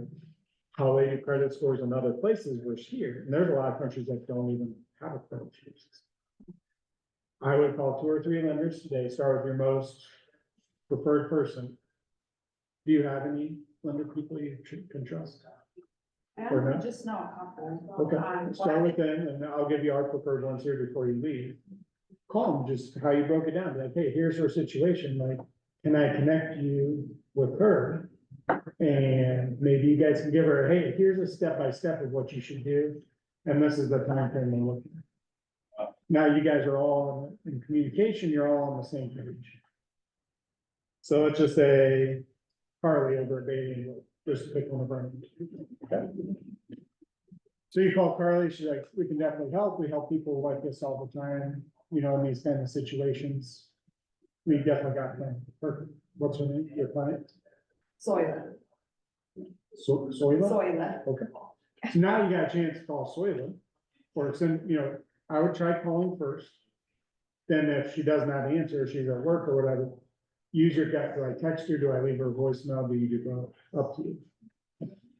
how they do credit scores in other places versus here. And there's a lot of countries that don't even have a credit score system. I would call 2 or 3 lenders today, start with your most preferred person. Do you have any lender people you can trust? Or I not? just know a couple. Okay, start with them, and I'll give you our preferred ones here before you leave. Call them, just how you broke it down, like, hey, here's her situation, like, can I connect you with her? And maybe you guys can give her, hey, here's a step-by-step of what you should do, and this is the time frame we're looking at. Now you guys are all in communication, you're all on the same page. So let's just say Carly over at Bailey, just pick one of her. Okay. So you call Carly, she's like, we can definitely help, we help people like this all the time, you know, in these kind of situations. We definitely got them. Perfect. What's her name, your client? Soila. Soila? Soila. Okay. So now you got a chance to call Soila, or send, you know, I would try calling first. Then if she does not answer, she's at work or whatever, use your gut. Do I text her? Do I leave her a voicemail? Do you do both? Up to you.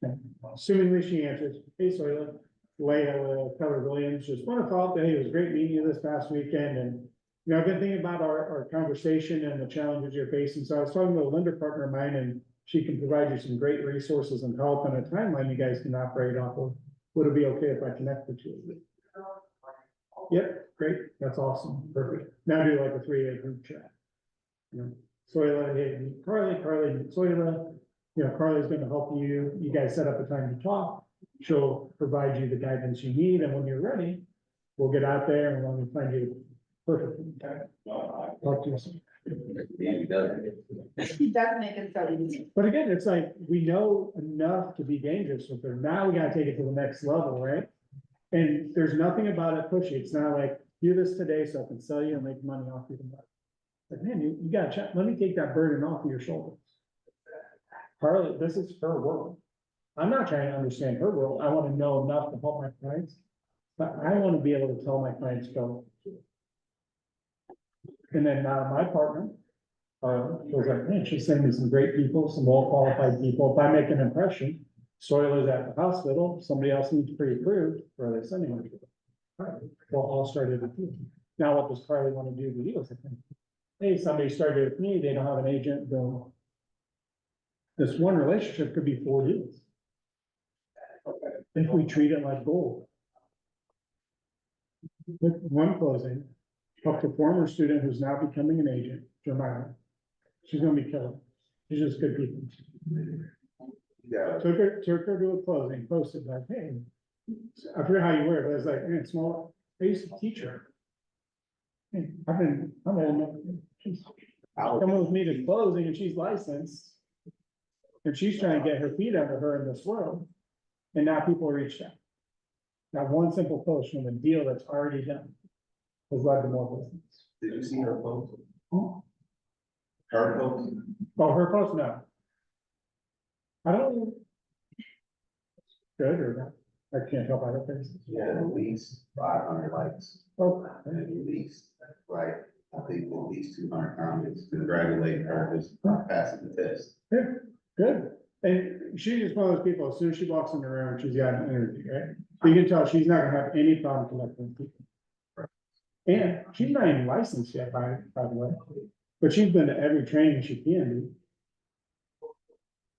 Okay. Assumingly she answers, hey Soila, Leah Keller Williams, just want to follow up. Hey, it was great meeting you this past weekend, and you know, I've been thinking about our conversation and the challenges you're facing. So I was talking to a lender partner of mine, and she can provide you some great resources and help and a timeline you guys can operate off of. Would it be okay if I connect the 2 of you? Yep, great. That's awesome. Perfect. Now do like a 3-way group chat. You know, Soila, hey, Carly, Soila, you know, Carly's going to help you. You guys set up a time to talk. She'll provide you the guidance you need. And when you're ready, we'll get out there and we'll find you. Perfect. Okay. Talk to you soon. He does make it so easy. But again, it's like, we know enough to be dangerous with her. Now we gotta take it to the next level, right? And there's nothing about it pushy. It's not like, do this today so I can sell you and make money off you tomorrow. Like, man, you gotta check, let me take that burden off of your shoulders. Carly, this is her world. I'm not trying to understand her world. I wanna know enough to help my clients. But I wanna be able to tell my clients, go. And then now my partner, was like, man, she's sending me some great people, some well-qualified people. If I make an impression, Soil is at the hospital, somebody else needs pre-approved, where are they sending them to? All right, well, I'll start it with you. Now, what does Carly want to do with you? hey, somebody started with me, they don't have an agent, though. This one relationship could be 4 deals. If we treat it like gold. With one closing, up to former student who's now becoming an agent, Jemima. She's gonna be killer. She's just good people. Yeah. Took her to a closing, posted like, hey, I forget how you were, but it's like, man, small, I used to teach her. Hey, I'm old enough. She's coming with me to closing and she's licensed. And she's trying to get her feet under her in this world. And now people reached out. Now, one simple post from a deal that's already done has led to more business. Did you see her post? Hmm? Her post? Oh, her post, no. I don't. Good or not? I can't help out of things. Yeah, at least 500 likes, Oh, and at least, right, I think at least 200 comments congratulating her just for passing the test. good. And she's just one of those people, as soon as she walks in the room, she's got an energy, right? So you can tell she's not gonna have any problem connecting with people. And she's not even licensed yet, by the way, but she's been to every training she can do.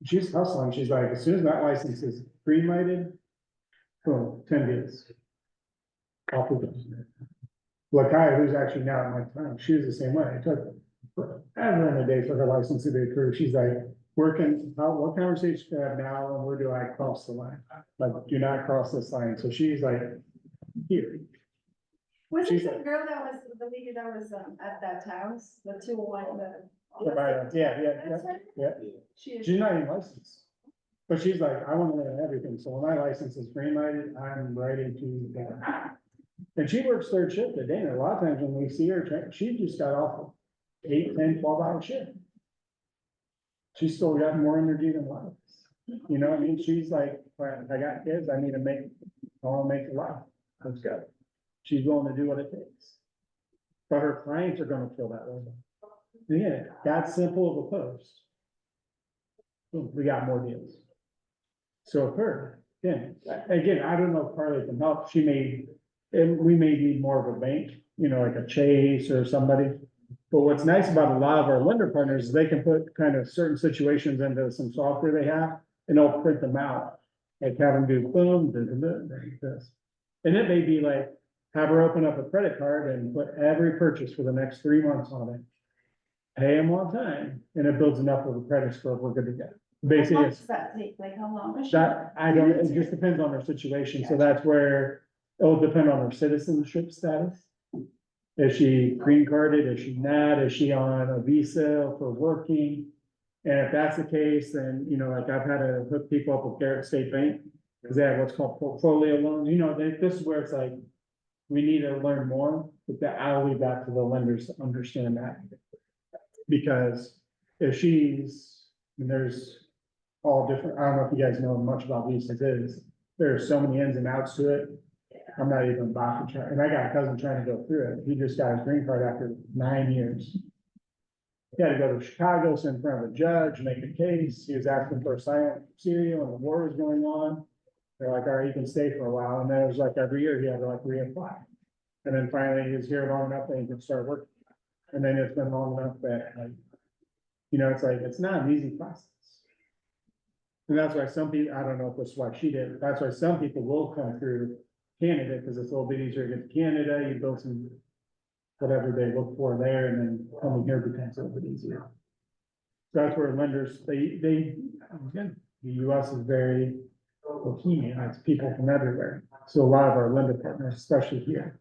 She's hustling, she's like, as soon as that license is green lighted, boom, 10 deals. Off we go. Lakaya, who's actually now at my time, she was the same way, it took forever in a day for her license to be approved, she's like, working, what conversation do I have now, and where do I cross the line? Like, do not cross this line, so she's like, here. Was She's it the like- girl that was, the lady that was, at that house, the 201, Yeah, That's her? yeah. She is. She's not even licensed. But she's like, I wanna learn everything, so when my license is green lighted, I'm ready to go. And she works third shift at Dana, a lot of times when we see her, she just got off 8, 10, 12-hour shift. She's still got more energy than a lot of us. You know, what I mean, she's like, well, I got kids, I need to make, I wanna make a life, let's go. She's willing to do what it takes. But her clients are gonna feel that way. Yeah, that simple of a post. Boom, we got more deals. So her, again, I don't know if Carly can help, she may, and we may need more of a bank, you know, like a Chase or somebody. But what's nice about a lot of our lender partners is they can put kind of certain situations into some software they have, and they'll print them out. Like have them do boom, this. And it may be like, have her open up a credit card and put every purchase for the next 3 months on it. Pay them on time, and it builds enough of a credit score, we're good to go. How Basically, long it's does that take? Like, how long? is she- that, I don't, it just depends on their situation, so that's where it'll depend on her citizenship status. Is she green carded, is she not, is she on a visa for working? And if that's the case, then, you know, like I've had to hook people up with Garrett State Bank, because they have what's called portfolio loans, you know, this is where it's like, we need to learn more, but that I'll leave that to the lenders to understand that. Because if she's, and there's all different, I don't know if you guys know much about visas is, there are so many ins and outs to it. I'm not even about to try, and I got a cousin trying to go through it, he just got his green card after 9 years. He had to go to Chicago, sit in front of a judge, make a case, he was asking for a silent serial, and the war was going on. They're like, all right, you can stay for a while, and then it was like every year he had to like reapply. And then finally he was here long enough that he could start working, and then it's been long enough that, like, you know, it's like, it's not an easy process. And that's why some people, I don't know if that's why she did, but that's why some people will come through Canada, because it's a little bit easier to get to Canada, you build some. Whatever they look for there, and then coming here becomes a little bit easier. So that's where lenders, again, the US is very bohemian, it's people from everywhere. So a lot of our lender partners, especially here.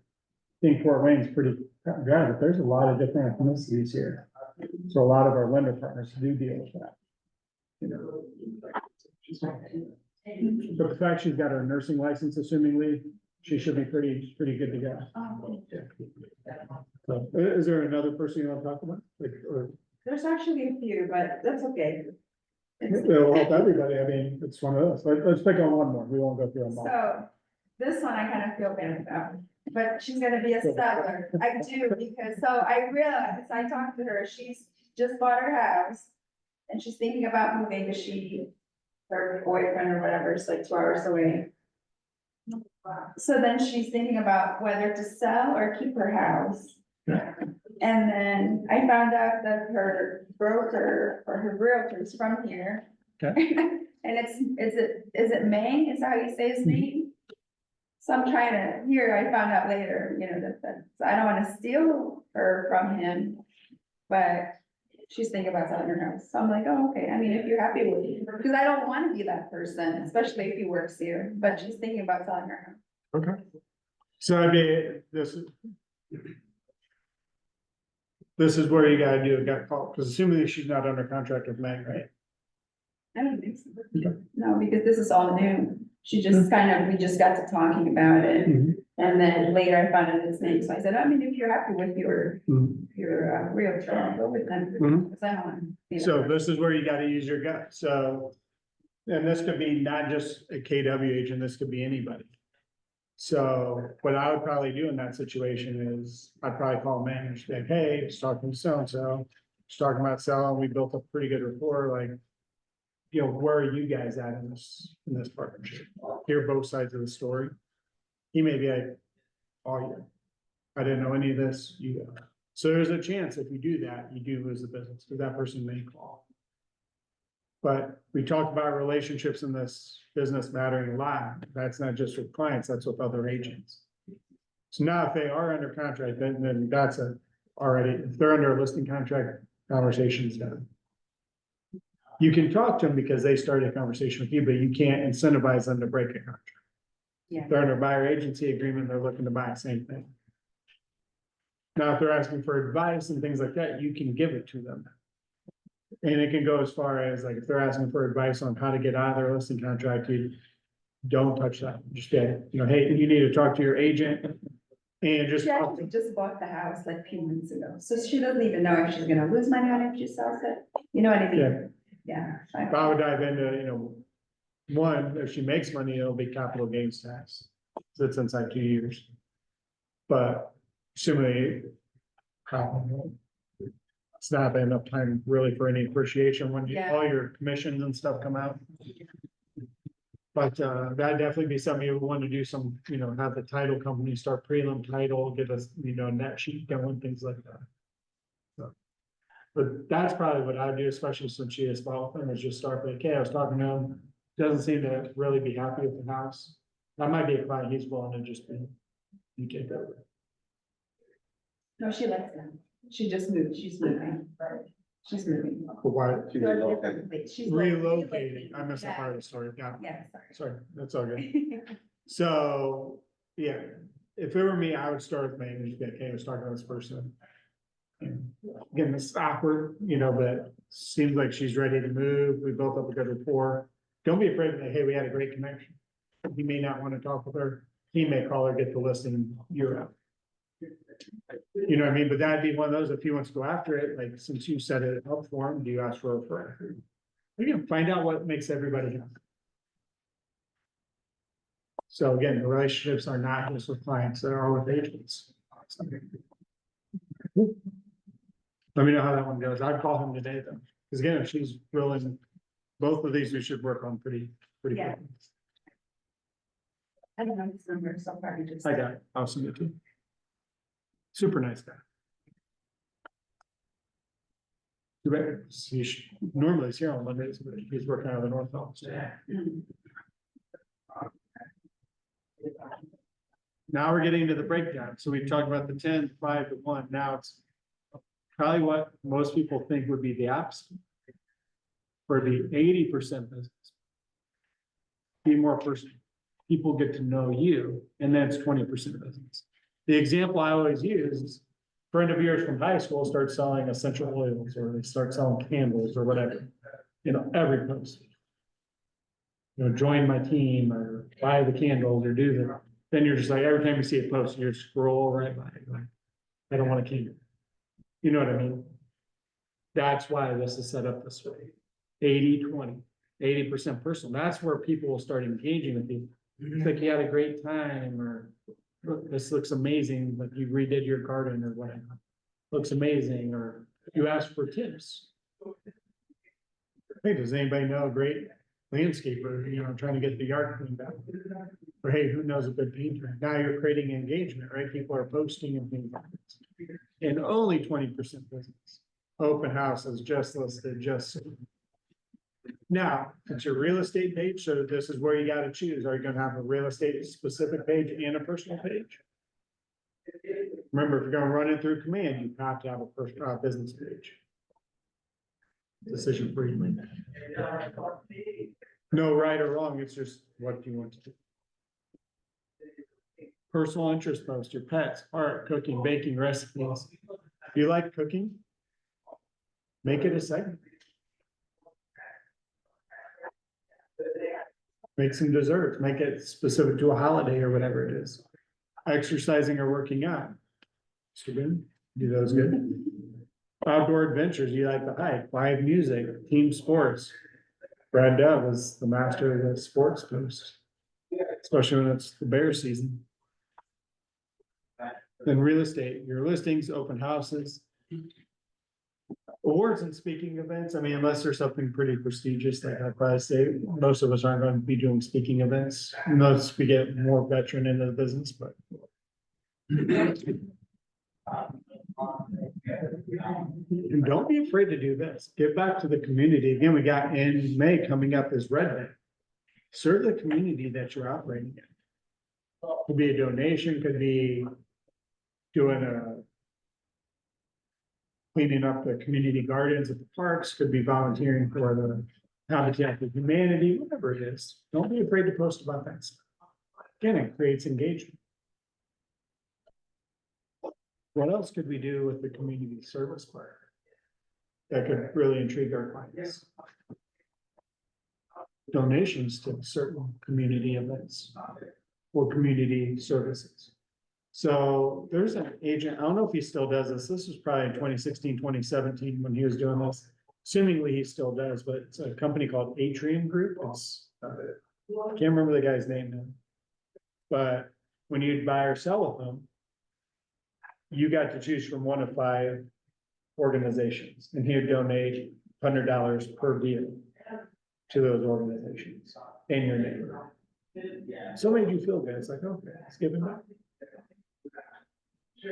I think Fort Wayne's pretty good, but there's a lot of different ethnicities here. So a lot of our lender partners do deal with that. You know. But the fact she's got her nursing license, assumingly, she should be pretty good to go. Oh, So, is there another person you want to talk about? Like, or, there's actually a few, but that's okay. It's- it'll help everybody, I mean, it's one of those, let's pick on one more, we won't go through them all. So, this one I kind of feel bad about, but she's gonna be a seller. I do, because, so I realized, I talked to her, she's just bought her house. And she's thinking about moving, because her boyfriend or whatever is like 2 hours away. So then she's thinking about whether to sell or keep her house. And then I found out that her broker or her realtor is from here. Okay. And is it Mang? Is that how you say his name? So I'm trying to, here, I found out later, you know, so I don't wanna steal her from him. But she's thinking about selling her house. So I'm like, oh, okay, I mean, if you're happy with it, because I don't wanna be that person, especially if he works here, but she's thinking about selling her house. Okay. So I mean, this is where you gotta do a gut call, because assuming she's not under contract with Meg, right? I don't think so. No, because this is all new. She just we just got to talking about it. And then later I found out his name. So I said, I mean, if you're happy with your realtor, I'll go with them. Mhm. 'Cause I don't want to be that So person. this is where you gotta use your gut, so. And this could be not just a KW agent, this could be anybody. So what I would probably do in that situation is, I'd probably call a manager, like, hey, it's talking to so-and-so. It's talking about selling, we built a pretty good rapport, like. You know, where are you guys at in this partnership? Hear both sides of the story. He may be like, oh, yeah, I didn't know any of this, you go. So there's a chance if you do that, you do lose the business, because that person may call. But we talked about relationships in this business mattering a lot. That's not just with clients, that's with other agents. So now if they are under contract, then that's already, if they're under a listing contract, conversation's done. You can talk to them because they started a conversation with you, but you can't incentivize them to break a contract. Yeah. If they're under buyer agency agreement, they're looking to buy the same thing. Now, if they're asking for advice and things like that, you can give it to them. And it can go as far as like, if they're asking for advice on how to get out of their listing contract, you don't touch that. Just get, you know, hey, you need to talk to your agent and just. She actually just bought the house like a few months ago, so she doesn't even know if she's gonna lose money on it if she sells it. You know what I mean? Yeah. If I would dive into, you know, one, if she makes money, it'll be capital gains tax. So it's inside 2 years. But assuming it's not enough time really for any appreciation when Yeah. all your commissions and stuff come out. But that'd definitely be something you would want to do some, you know, have the title company start prelim title, get us, you know, net sheet going, things like that. So, but that's probably what I do, especially since she is following, is just start like, okay, I was talking to him, doesn't seem to really be happy with the house. That might be a client he's willing to just be, you take over. No, she likes them. She just moved. She's moving. She's moving. But why She relocated. She's relocating, I missed that part of the story, yeah, Yeah, sorry. sorry, that's all good. So, yeah, if it were me, I would start with Maine and just be like, hey, I was talking to this person. And again, it's awkward, you know, but seems like she's ready to move. We built up a good rapport. Don't be afraid of that. Hey, we had a great connection. He may not want to talk with her. He may call her, get the listing, you're out. You know what I mean? But that'd be one of those, if he wants to go after it, like, since you set it up for him, do you ask for a referral? You can find out what makes everybody happy. So again, the relationships are not just with clients, they are with agents. Let me know how that one goes. I'd call him today though, because again, if she's willing, both of these we should work on pretty Yeah. quickly. I don't know his number, so I'll probably just. I got it. I'll send it to you. Super nice guy. Too bad, normally he's here on Mondays, but he's working out of the North Office. Mm. Now we're getting to the breakdown. So we talked about the 10, 5 to 1. Now it's probably what most people think would be the opposite. For the 80% business. Be more personal. People get to know you, and then it's 20% business. The example I always use is a friend of yours from high school starts selling essential oils, or they start selling candles or whatever. You know, every post. You know, join my team or buy the candles or do that. Then you're just like, every time you see a post, you scroll right by it. Like, I don't want a candle. You know what I mean? That's why this is set up this way. 80-20, 80% personal. That's where people will start engaging with you. It's like you had a great time, or look, this looks amazing, like you redid your garden or whatever. Looks amazing, or you ask for tips. Hey, does anybody know a great landscaper, you know, trying to get the yard cleaned up? Or hey, who knows a good painter? Now you're creating engagement, right? People are posting and things like this. and only 20% business. Open houses just listed, just. sold. Now, it's your real estate page, so this is where you gotta choose. Are you gonna have a real estate specific page and a personal page? Remember, if you're gonna run it through command, you have to have a business page. Decision for you. No right or wrong, it's just what do you want to do? Personal interest post, your pets, art, cooking, baking, recipes. If you like cooking, make it a segment. Make some desserts, make it specific to a holiday or whatever it is. Exercising or working out. So good, do those good. Outdoor adventures, you like to hike, live music, team sports. Brad Dove is the master of the sports post. Especially when it's the bear season. Then real estate, your listings, open houses. Awards and speaking events, I mean, unless there's something pretty prestigious, like I probably say, most of us aren't going to be doing speaking events, unless we get more veteran into the business, but. And don't be afraid to do this, give back to the community, again, we got in May coming up as Red Day. Serve the community that you're operating in. Could be a donation, could be doing cleaning up the community gardens at the parks, could be volunteering for the Habitat for Humanity, whatever it is. Don't be afraid to post about that stuff. Again, it creates engagement. What else could we do with the community service part? That could really intrigue our clients. Donations to certain community events or community services. So there's an agent, I don't know if he still does this. This was probably in 2016, 2017 when he was doing this. Assumingly he still does, but it's a company called Atrium Group. It's, can't remember the guy's name now. But when you'd buy or sell with them, you got to choose from one of 5 organizations, and he would donate $100 per deal to those organizations in your neighborhood. So made you feel good. It's like, okay, it's giving back.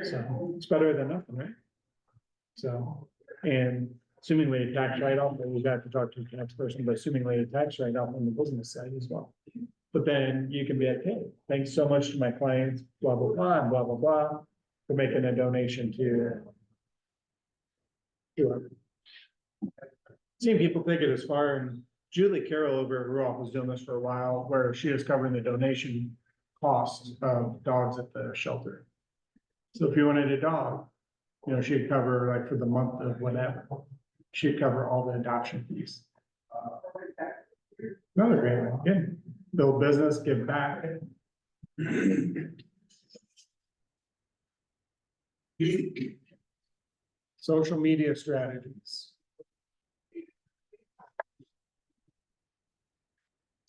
So it's better than nothing, right? So, and assumingly a tax write-off, but we'd have to talk to the tax person, but assumingly a tax write-off on the business side as well. But then you can be like, hey, thanks so much to my clients, blah, blah, blah, and blah, blah, blah, for making a donation to whoever. Seeing people take it as far, and Julie Carroll over at Ruoff was doing this for a while, where she was covering the donation costs of dogs at the shelter. So if you wanted a dog, you know, she'd cover like for the month of whatever, she'd cover all the adoption fees. Another great one, again, build business, give back. Social media strategies.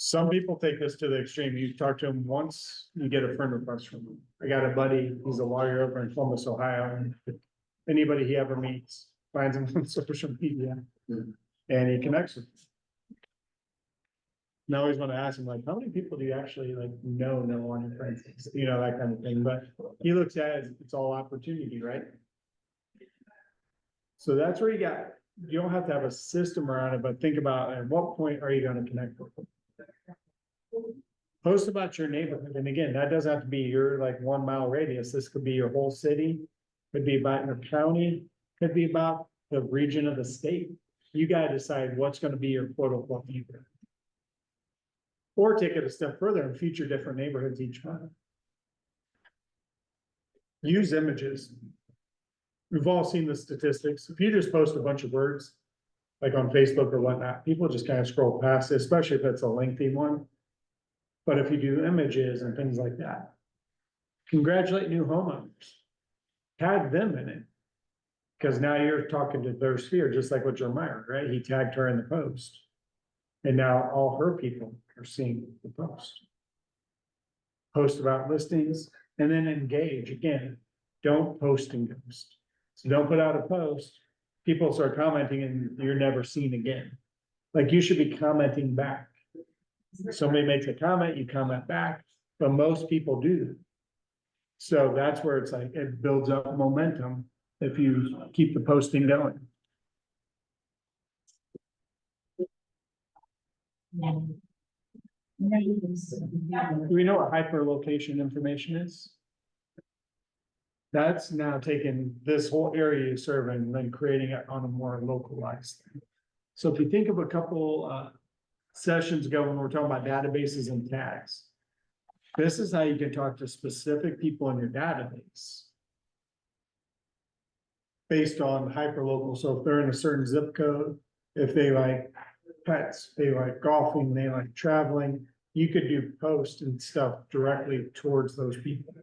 Some people take this to the extreme. You talk to them once, you get a friend request from them. I got a buddy, he's a lawyer over in Columbus, Ohio, and anybody he ever meets finds him on social media and he connects with them. And I always want to ask him, like, how many people do you actually like know on your friends, you know, that kind of thing, but he looks at it as it's all opportunity, right? So that's where you don't have to have a system around it, but think about at what point are you going to connect with them? Post about your neighborhood, and again, that doesn't have to be your like 1 mile radius. This could be your whole city, could be about your county, could be about the region of the state. You gotta decide what's gonna be your quote unquote neighborhood. Or take it a step further and feature different neighborhoods each month. Use images. We've all seen the statistics. If you just post a bunch of words, like on Facebook or whatnot, people just kind of scroll past it, especially if it's a lengthy one. But if you do images and things like that, congratulate new homeowners, tag them in it. Because now you're talking to their sphere, just like with Jeremiah, right? He tagged her in the post. And now all her people are seeing the post. Post about listings and then engage. Again, don't post and ghost. So don't put out a post. People start commenting and you're never seen again. Like you should be commenting back. Somebody makes a comment, you comment back, but most people do. So that's where it's like, it builds up momentum if you keep the posting going. Do we know what hyperlocation information is? That's now taking this whole area you serve and then creating it on a more localized thing. So if you think of a couple sessions ago when we were talking about databases and tags, this is how you can talk to specific people in your database based on hyperlocal. So if they're in a certain zip code, if they like pets, they like golfing, they like traveling, you could do posts and stuff directly towards those people.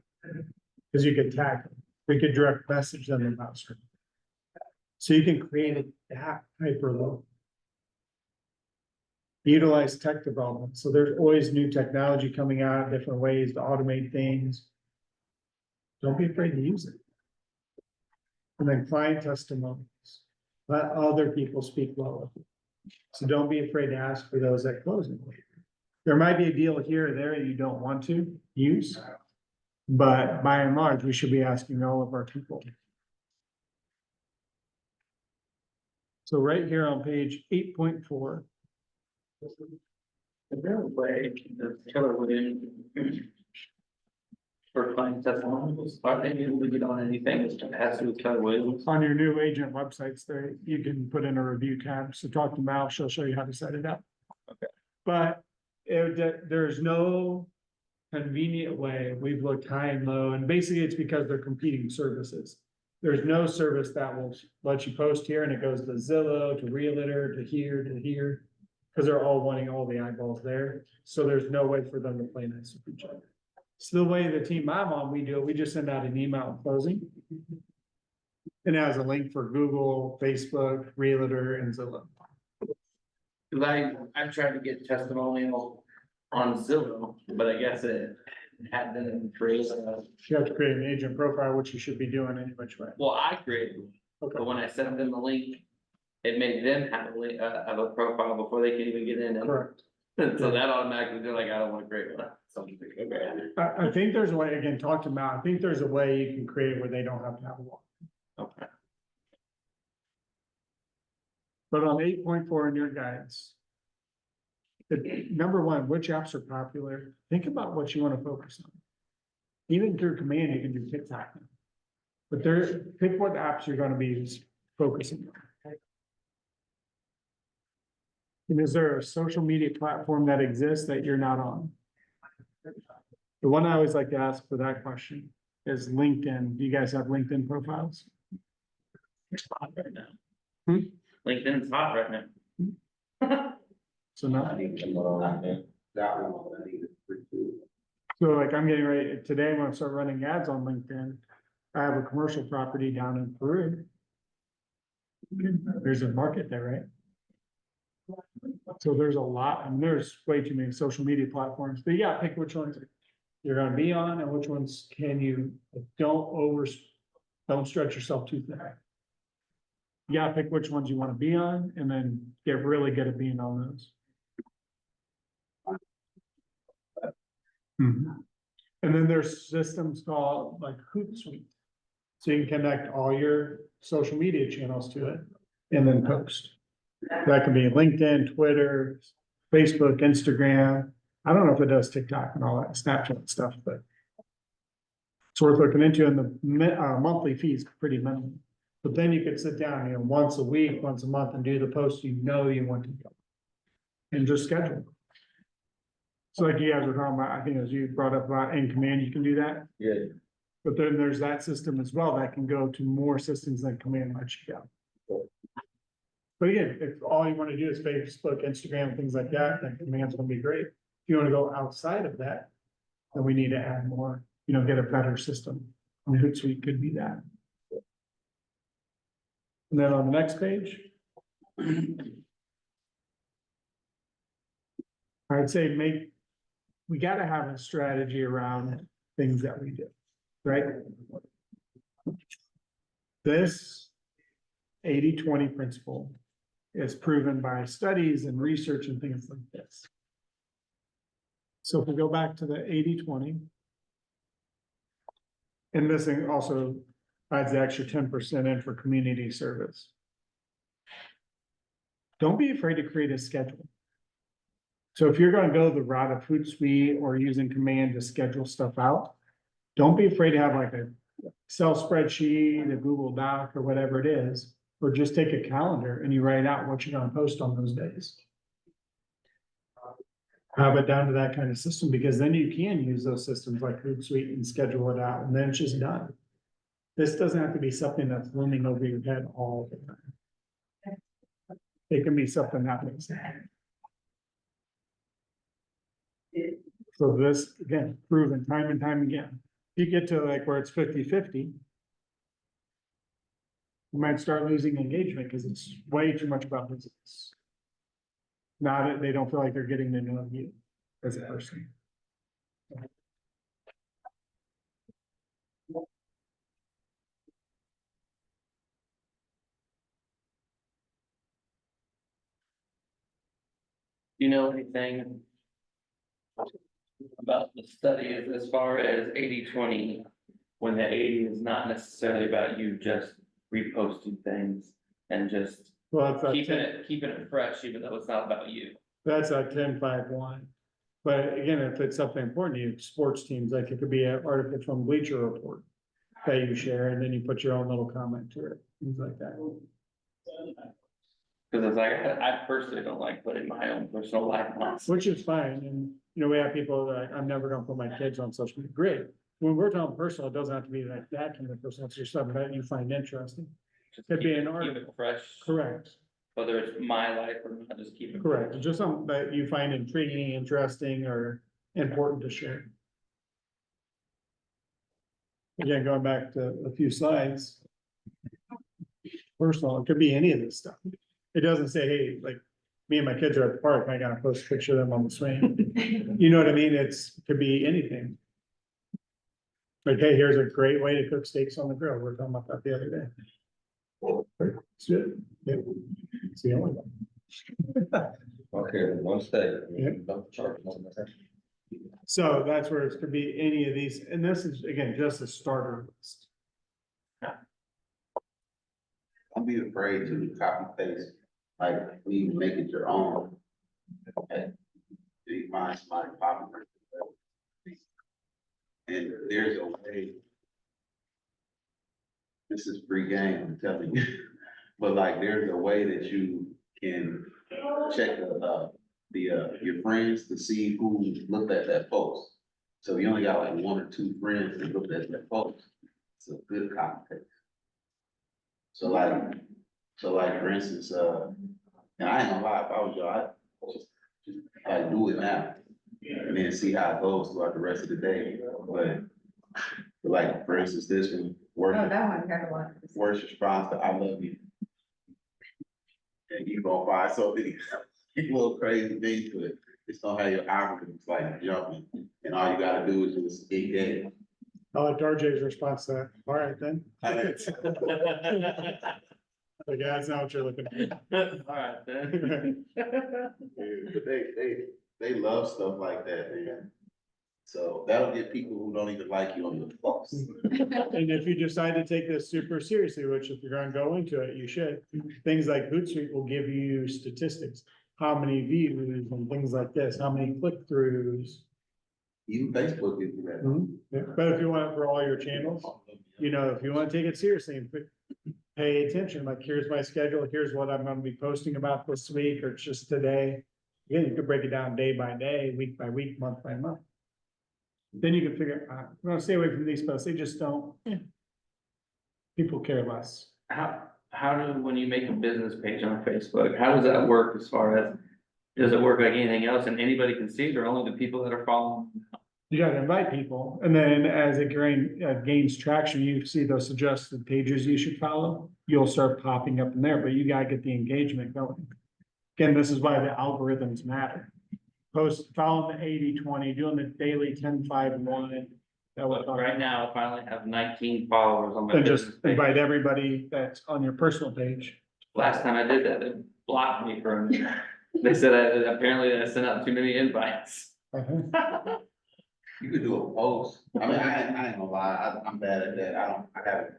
Because you could tag them, we could direct message them about certain. So you can create it that hyperlocal. Utilize tech development. So there's always new technology coming out, different ways to automate things. Don't be afraid to use it. And then client testimonies. Let other people speak well of you. So don't be afraid to ask for those at closing. There might be a deal here or there you don't want to use, but by and large, we should be asking all of our people. So right here on page 8.4. Is there a way the Keller Williams for client testimonials, are they able to get on anything that has to do with Keller Williams? On your new agent websites there, you can put in a review tab. So talk to Mal, she'll show you how to set it up. Okay. But there's no convenient way. We've looked high and low, and basically it's because they're competing services. There's no service that will let you post here and it goes to Zillow, to Realtor, to here, because they're all wanting all the eyeballs there. So there's no way for them to play nice with each other. So the way the team I'm on, we do it, we just send out an email closing. And it has a link for Google, Facebook, Realtor, and Zillow. Cause I've tried to get testimonial on Zillow, but I guess it had been created. You have to create an agent profile, which you should be doing any which way. Well, I created one, Okay. but when I sent them the link, it made them have a link, have a profile before they can even get in. Correct. So that automatically, they're like, I don't wanna create one. So I'm like, okay. I think there's a way, again, talk to Matt. I think there's a way you can create it where they don't have to have one. Okay. But on 8.4 in your guides. Number one, which apps are popular? Think about what you want to focus on. Even through command, you can do TikTok. But pick what apps you're going to be focusing on. And is there a social media platform that exists that you're not on? The one I always like to ask for that question is LinkedIn. Do you guys have LinkedIn profiles? It's hot right now. Hmm? LinkedIn's hot right now. So not. I need to know that, man. That one, I need to pursue. So like I'm getting ready, today I'm gonna start running ads on LinkedIn. I have a commercial property down in Peru. There's a market there, right? So there's a lot, and there's way too many social media platforms, but yeah, pick which ones you're gonna be on and which ones can you, don't stretch yourself too thin. You gotta pick which ones you wanna be on and then get really good at being on those. And then there's systems called like Hootsuite. So you can connect all your social media channels to it and then post. That could be LinkedIn, Twitter, Facebook, Instagram. I don't know if it does TikTok and all that Snapchat stuff, but it's worth looking into, and the monthly fee is pretty minimal. But then you could sit down, once a week, once a month and do the posts you want to go. And just schedule. So like you guys were talking about, I think as you brought up about in command, you can do that. Yeah. But then there's that system as well that can go to more systems than command lets you go. But again, if all you want to do is Facebook, Instagram, things like that, then command's gonna be great. If you want to go outside of that, then we need to add more, get a better system. And Hootsuite could be that. And then on the next page. I'd say we gotta have a strategy around things that we do, right? This 80-20 principle is proven by studies and research and things like this. So if we go back to the 80-20. And this thing also adds the extra 10% in for community service. Don't be afraid to create a schedule. So if you're gonna go the route of Hootsuite or using command to schedule stuff out, don't be afraid to have like a Excel spreadsheet, a Google Doc, or whatever it is, or just take a calendar and you write out what you're gonna post on those days. Have it down to that kind of system, because then you can use those systems like Hootsuite and schedule it out, and then it's just done. This doesn't have to be something that's looming over your head all the time. It can be something that makes sense. So this, again, proven time and time again. You get to like where it's 50-50. You might start losing engagement because it's way too much about business. Not that they don't feel like they're getting to know you as a person. You know anything about the studies as far as 80-20, when the 80 is not necessarily about you just reposting things and just Well, it's keeping it fresh, even though it's not about you. that's a 10-5-1. But again, if it's something important to you, sports teams, like it could be an article from Bleacher Report that you share, and then you put your own little comment to it, things like that. Cause it's like, I personally don't like putting my own personal life on. Which is fine, and, you know, we have people that, I'm never gonna put my kids on social media, great. When we're talking personal, it doesn't have to be like that kind of personal, it's just something that you find interesting. Just Could be keep an it- keep article. it fresh. Correct, Whether it's my life or not, just keep it. correct, just something that you find intriguing, interesting, or important to share. Again, going back to a few slides. Personal, it could be any of this stuff. It doesn't say, hey, like, me and my kids are at the park, I gotta post a picture of them on the swing. You know what I mean? It could be anything. Like, hey, here's a great way to cook steaks on the grill. We were talking about that the other day. It's good. Yeah. It's the only one. Okay, one step. Yeah. So that's where it could be any of these, and this is, again, just a starter list. Don't be afraid to copy paste, like, you make it your own. Okay. Do you find somebody popular? And there's a way. This is free game, I'm telling you, but like, there's a way that you can check your friends to see who looked at that post. So you only got like one or two friends that looked at that post, it's a good copy paste. So like, for instance, and I ain't gonna lie, if I was y'all, I'd just like do it now. And then see how it goes throughout the rest of the day, but like, for instance, this one, Oh, that one got a lot. worst response to I love you. And you gonna find so many little crazy things to it, it's gonna have your algorithms like jumping, and all you gotta do is just engage. I like RJ's response to that. All right, then. Like, yeah, that's not what you're looking for. Alright, then. They love stuff like that, man. So that'll get people who don't even like you on your post. And if you decide to take this super seriously, which if you're gonna go into it, you should, things like Hootsuite will give you statistics. How many views and things like this, how many click-throughs. Even Facebook gives you that. Yeah, but if you want it for all your channels, you know, if you wanna take it seriously and pay attention, like, here's my schedule, here's what I'm gonna be posting about this week, or just today. Again, you could break it down day by day, week by week, month by month. Then you can figure, I'm gonna stay away from these posts, they just don't. People care less. How do, when you make a business page on Facebook, how does that work as far as, does it work like anything else and anybody can see it, or only the people that are following? You gotta invite people, and then as it gains traction, you see those suggested pages you should follow. You'll start popping up in there, but you gotta get the engagement going. Again, this is why the algorithms matter. Following the 80-20, doing the daily 10-5-1. That will Right now, I finally have 19 followers on my Then business just page. invite everybody that's on your personal page. Last time I did that, they blocked me from, they said apparently I sent out too many invites. You could do a post. I mean, I ain't gonna lie, I'm bad at that. I haven't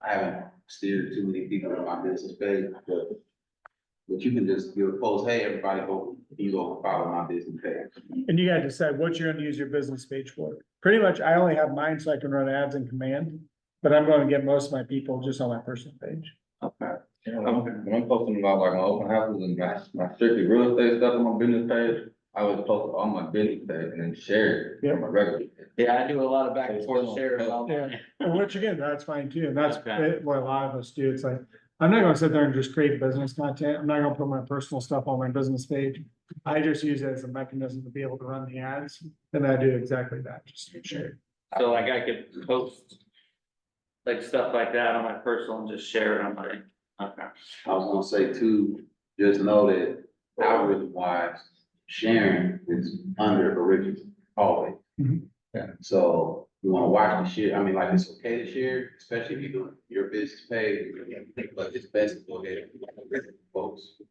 I haven't steered too many people on my business page, but you can just do a post, hey, everybody go, you go follow my business page. And you gotta decide what you're gonna use your business page for. Pretty much, I only have mine so I can run ads in command, but I'm gonna get most of my people just on my personal page. Okay. When I'm posting about like my open houses and my strictly real estate stuff on my business page, I would post on my business page and then share it on my regular page. Yeah, I do a lot of back and forth sharing. Yeah, and which again, that's fine too, and that's Okay. what a lot of us do, it's like, I'm not gonna sit there and just create business content, I'm not gonna put my personal stuff on my business page. I just use it as a mechanism to be able to run the ads, and I do exactly that, just to share. So like I could post like stuff like that on my personal and just share it on my, okay. I was gonna say too, just know that algorithm wise, sharing is under original always. Mhm. Yeah. So you wanna watch the share, I mean, like, it's okay to share, especially if you're doing your business page, but it's best to go ahead and post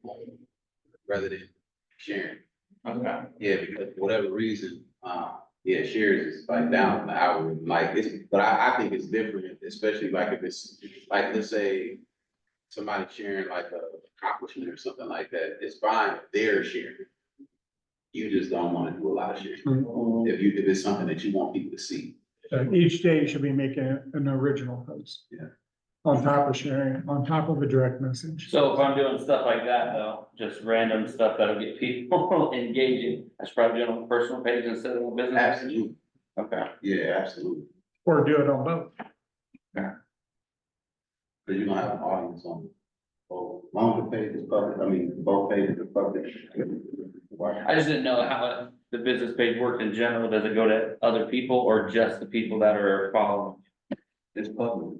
rather than sharing. Okay. Yeah, because for whatever reason, yeah, shares is like down on the algorithm, like it's, but I think it's different, especially like if it's, like, let's say somebody sharing like a accomplishment or something like that, it's fine if they're sharing. You just don't wanna do a lot of sharing, if it's something that you want people to see. Each day you should be making an original post. Yeah. On top of sharing, on top of a direct message. So if I'm doing stuff like that though, just random stuff that'll get people engaging, I should probably do it on a personal page instead of a business. page? Absolutely, Okay. yeah, absolutely, Or do it on both. cause you're gonna have an audience on both, long the page is public, I mean, both pages are public. I just didn't know how the business page worked in general. Does it go to other people or just the people that are following? It's public,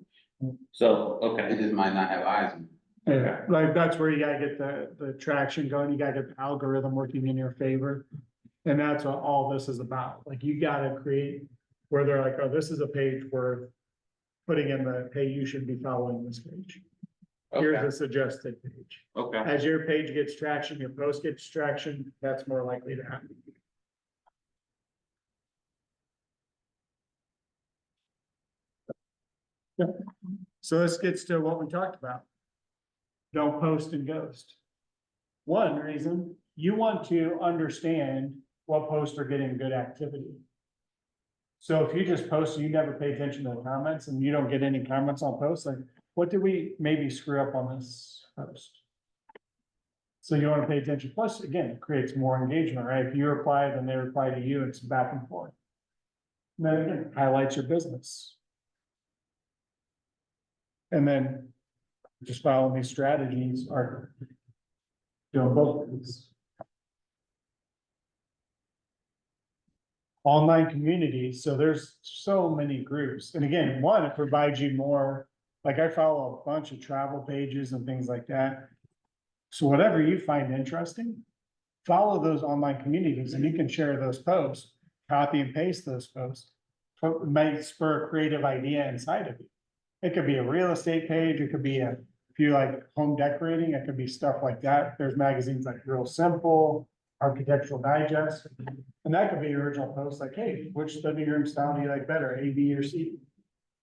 So, it okay, just might not have eyes on it. Yeah, like that's where you gotta get the traction going, you gotta get the algorithm working in your favor. And that's what all this is about, like you gotta create where they're like, oh, this is a page where. Putting in the, hey, you should be following this page. Here's okay, a suggested page. okay. As your page gets traction, your post gets traction, that's more likely to happen. Yeah. So this gets to what we talked about. Don't post and ghost. One reason, you want to understand what posts are getting good activity. So if you just post and you never pay attention to the comments and you don't get any comments on posts, like, what did we maybe screw up on this post? So you want to pay attention. Plus, again, it creates more engagement, right? If you reply, then they reply to you, it's back and forth. And then again, highlights your business. And then just following these strategies are doing both of these. Online communities, so there's so many groups, and again, one, it provides you more, like I follow a bunch of travel pages and things like that. So whatever you find interesting, follow those online communities and you can share those posts, copy and paste those posts. It might spur a creative idea inside of you. It could be a real estate page, it could be if you like home decorating, it could be stuff like that. There's magazines like Real Simple, Architectural Digest. And that could be your original post, like, hey, which living room style do you like better, A, B, or C?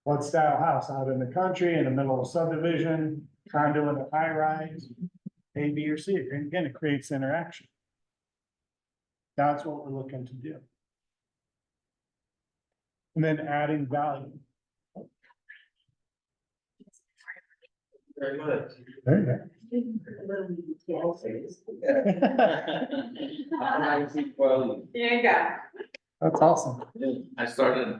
What style house, out in the country, in the middle of a subdivision, condo in a high rise, A, B, or C? And again, it creates interaction. That's what we're looking to do. And then adding value. Very good. There you go. There you go. That's awesome. I started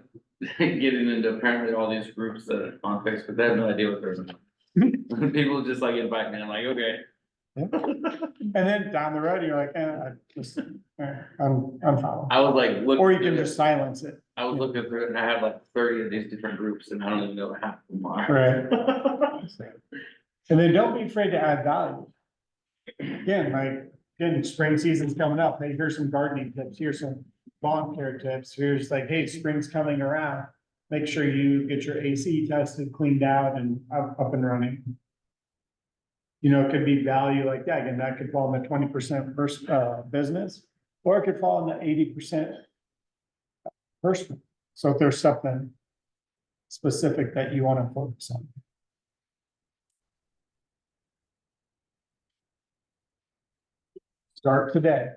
getting into apparently all these groups that are on Facebook. I have no idea what they're about. People just like invite me. I'm like, okay. And then down the road, you're like, I'm following. I was like, look. Or you can just silence it. I was looking through it and I have like 30 of these different groups and I don't even know what half of them are. Right. And then don't be afraid to add value. Again, like, again, spring season's coming up. Hey, here's some gardening tips. Here's some lawn care tips. Here's like, hey, spring's coming around. Make sure you get your AC tested, cleaned out and up and running. You know, it could be value like that. Again, that could fall in the 20% first business, or it could fall in the 80% personal. So if there's something specific that you want to focus on. Start today.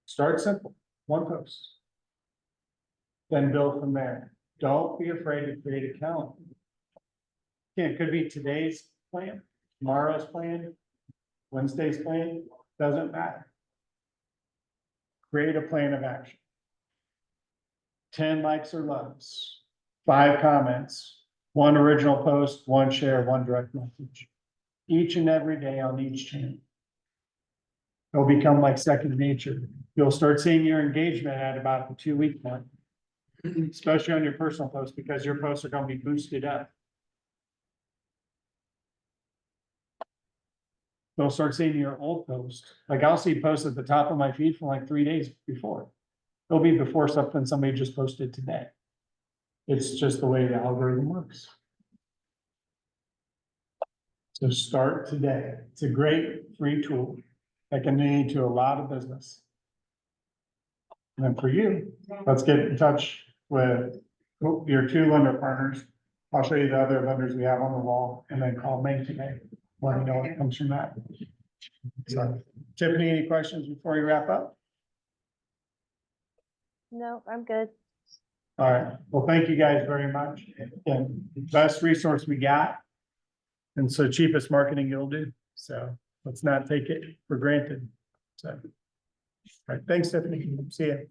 Start simple, one post. Then build from there. Don't be afraid to create a calendar. Yeah, it could be today's plan, tomorrow's plan, Wednesday's plan, doesn't matter. Create a plan of action. 10 likes or loves, 5 comments, 1 original post, 1 share, 1 direct message. Each and every day on each channel. It'll become like second nature. You'll start seeing your engagement at about the 2-week mark. Especially on your personal posts, because your posts are gonna be boosted up. They'll start seeing your old post. Like I'll see posts at the top of my feed from like 3 days before. It'll be before something somebody just posted today. It's just the way the algorithm works. So start today. It's a great free tool that can lead to a lot of business. And then for you, let's get in touch with your 2 lender partners. I'll show you the other vendors we have on the wall and then call me today. Let me know what comes from that. So Tiffany, any questions before you wrap up? No, I'm good. All right, well, thank you guys very much. And best resource we got. And so cheapest marketing you'll do. So let's not take it for granted. So. All right, thanks, Tiffany. See you.